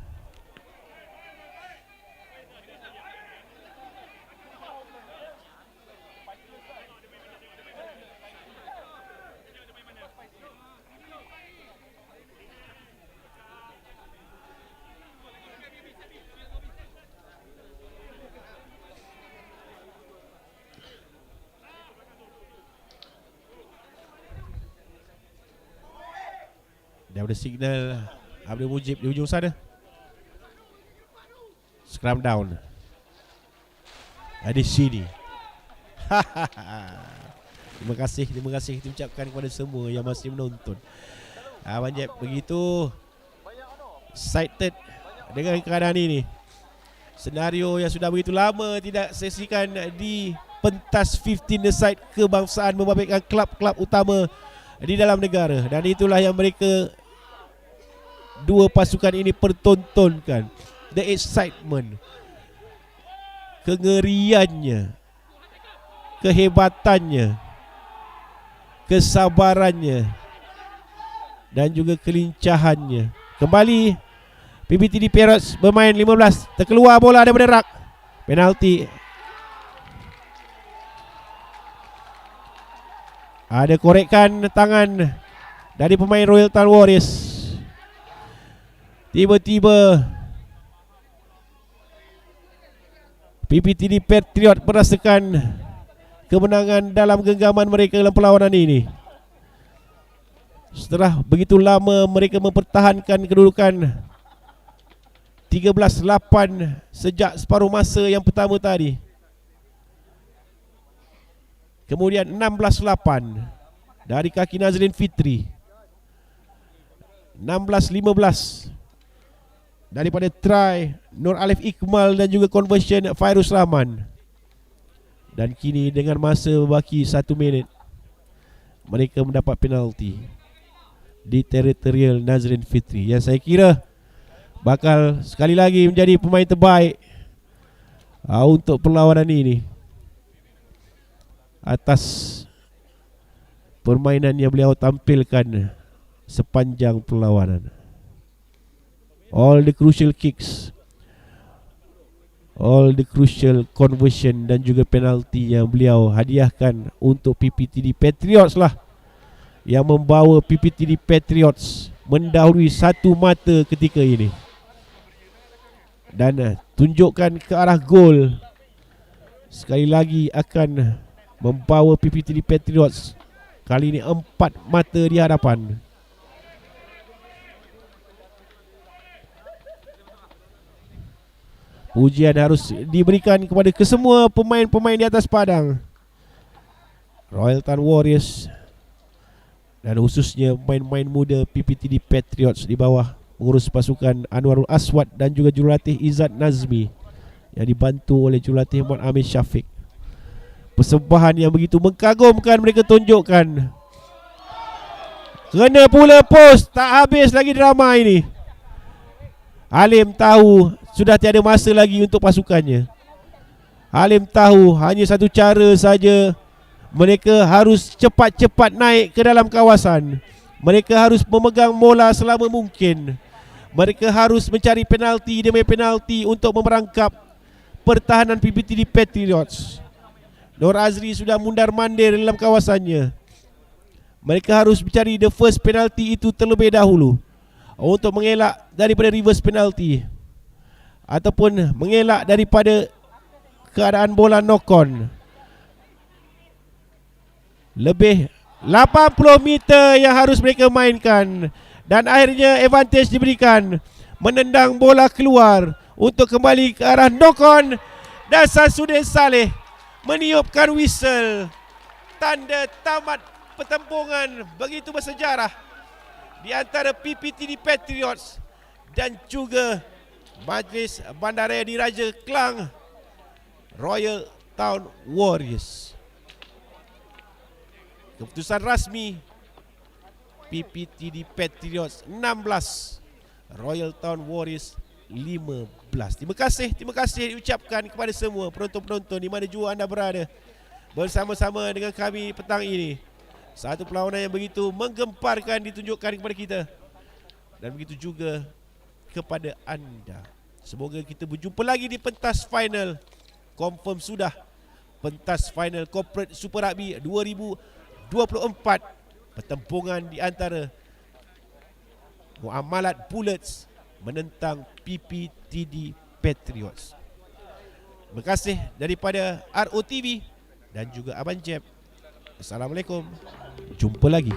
Daripada signal Abdul Mujib di ujung sana. Scrum down. Di sini. Terima kasih diucapkan kepada semua yang masih menonton. Banyak begitu excited dengan keadaan ini. Senario yang sudah begitu lama tidak saksikan di pentas 15-a-side kebangsaan membabitkan klub-klub utama di dalam negara. Dan itulah yang mereka dua pasukan ini pertontonkan. The excitement, kengeriannya, kehebatannya, kesabarannya dan juga kelincahannya. Kembali PPTD Patriots bermain 15. Terkeluar bola daripada rak. Penalti. Ada korekan tangan dari pemain Royal Town Warriors. Tiba-tiba PPTD Patriot merasakan kemenangan dalam genggaman mereka dalam perlawanan ini. Setelah begitu lama mereka mempertahankan kedudukan 13-8 sejak separuh masa yang pertama tadi. Kemudian 16-8 dari kaki Nazrin Fitri. 16-15 daripada try Nur Alif Iqmal dan juga conversion Fairuz Rahman. Dan kini dengan masa berbaki 1 minit, mereka mendapat penalti di teritorial Nazrin Fitri, yang saya kira bakal sekali lagi menjadi pemain terbaik untuk perlawanan ini atas permainan yang beliau tampilkan sepanjang perlawanan. All the crucial kicks, all the crucial conversion dan juga penalti yang beliau hadiahkan untuk PPTD Patriots lah yang membawa PPTD Patriots mendahului satu mata ketika ini. Dan tunjukkan ke arah gol sekali lagi akan membawa PPTD Patriots kali ini 4 mata di hadapan. Pujian harus diberikan kepada kesemua pemain-pemain di atas padang Royal Town Warriors, dan khususnya pemain-pemain muda PPTD Patriots di bawah pengurus pasukan Anwarul Aswad dan juga jurulatih Izzat Nazmi yang dibantu oleh jurulatih Muhammad Amir Syafiq. Persembahan yang begitu mengagumkan mereka tunjukkan. Kena pula post, tak habis lagi drama ini. Halim tahu sudah tiada masa lagi untuk pasukannya. Halim tahu hanya satu cara saja. Mereka harus cepat-cepat naik ke dalam kawasan. Mereka harus memegang bola selama mungkin. Mereka harus mencari penalti demi penalti untuk memerangkap pertahanan PPTD Patriots. Nur Azri sudah mundar-mandir dalam kawasannya. Mereka harus mencari the first penalty itu terlebih dahulu untuk mengelak daripada reverse penalty ataupun mengelak daripada keadaan bola knock on. Lebih 80 meter yang harus mereka mainkan, dan akhirnya advantage diberikan. Menendang bola keluar untuk kembali ke arah knock on, dan Samsudin Saleh meniupkan whistle tanda tamat pertembungan begitu bersejarah di antara PPTD Patriots dan juga Majlis Bandaraya Diraja Klang Royal Town Warriors. Keputusan rasmi, PPTD Patriots 16, Royal Town Warriors 15. Terima kasih diucapkan kepada semua penonton-penonton di mana jua anda berada bersama-sama dengan kami petang ini. Satu perlawanan yang begitu menggemparkan ditunjukkan kepada kita, dan begitu juga kepada anda. Semoga kita berjumpa lagi di pentas final. Confirm sudah pentas final Corporate Super Rugby 2024, pertempuran di antara Muamalat Bullets menentang PPTD Patriots. Terima kasih daripada ROTV dan juga Abang Jeb. Assalamualaikum. Jumpa lagi.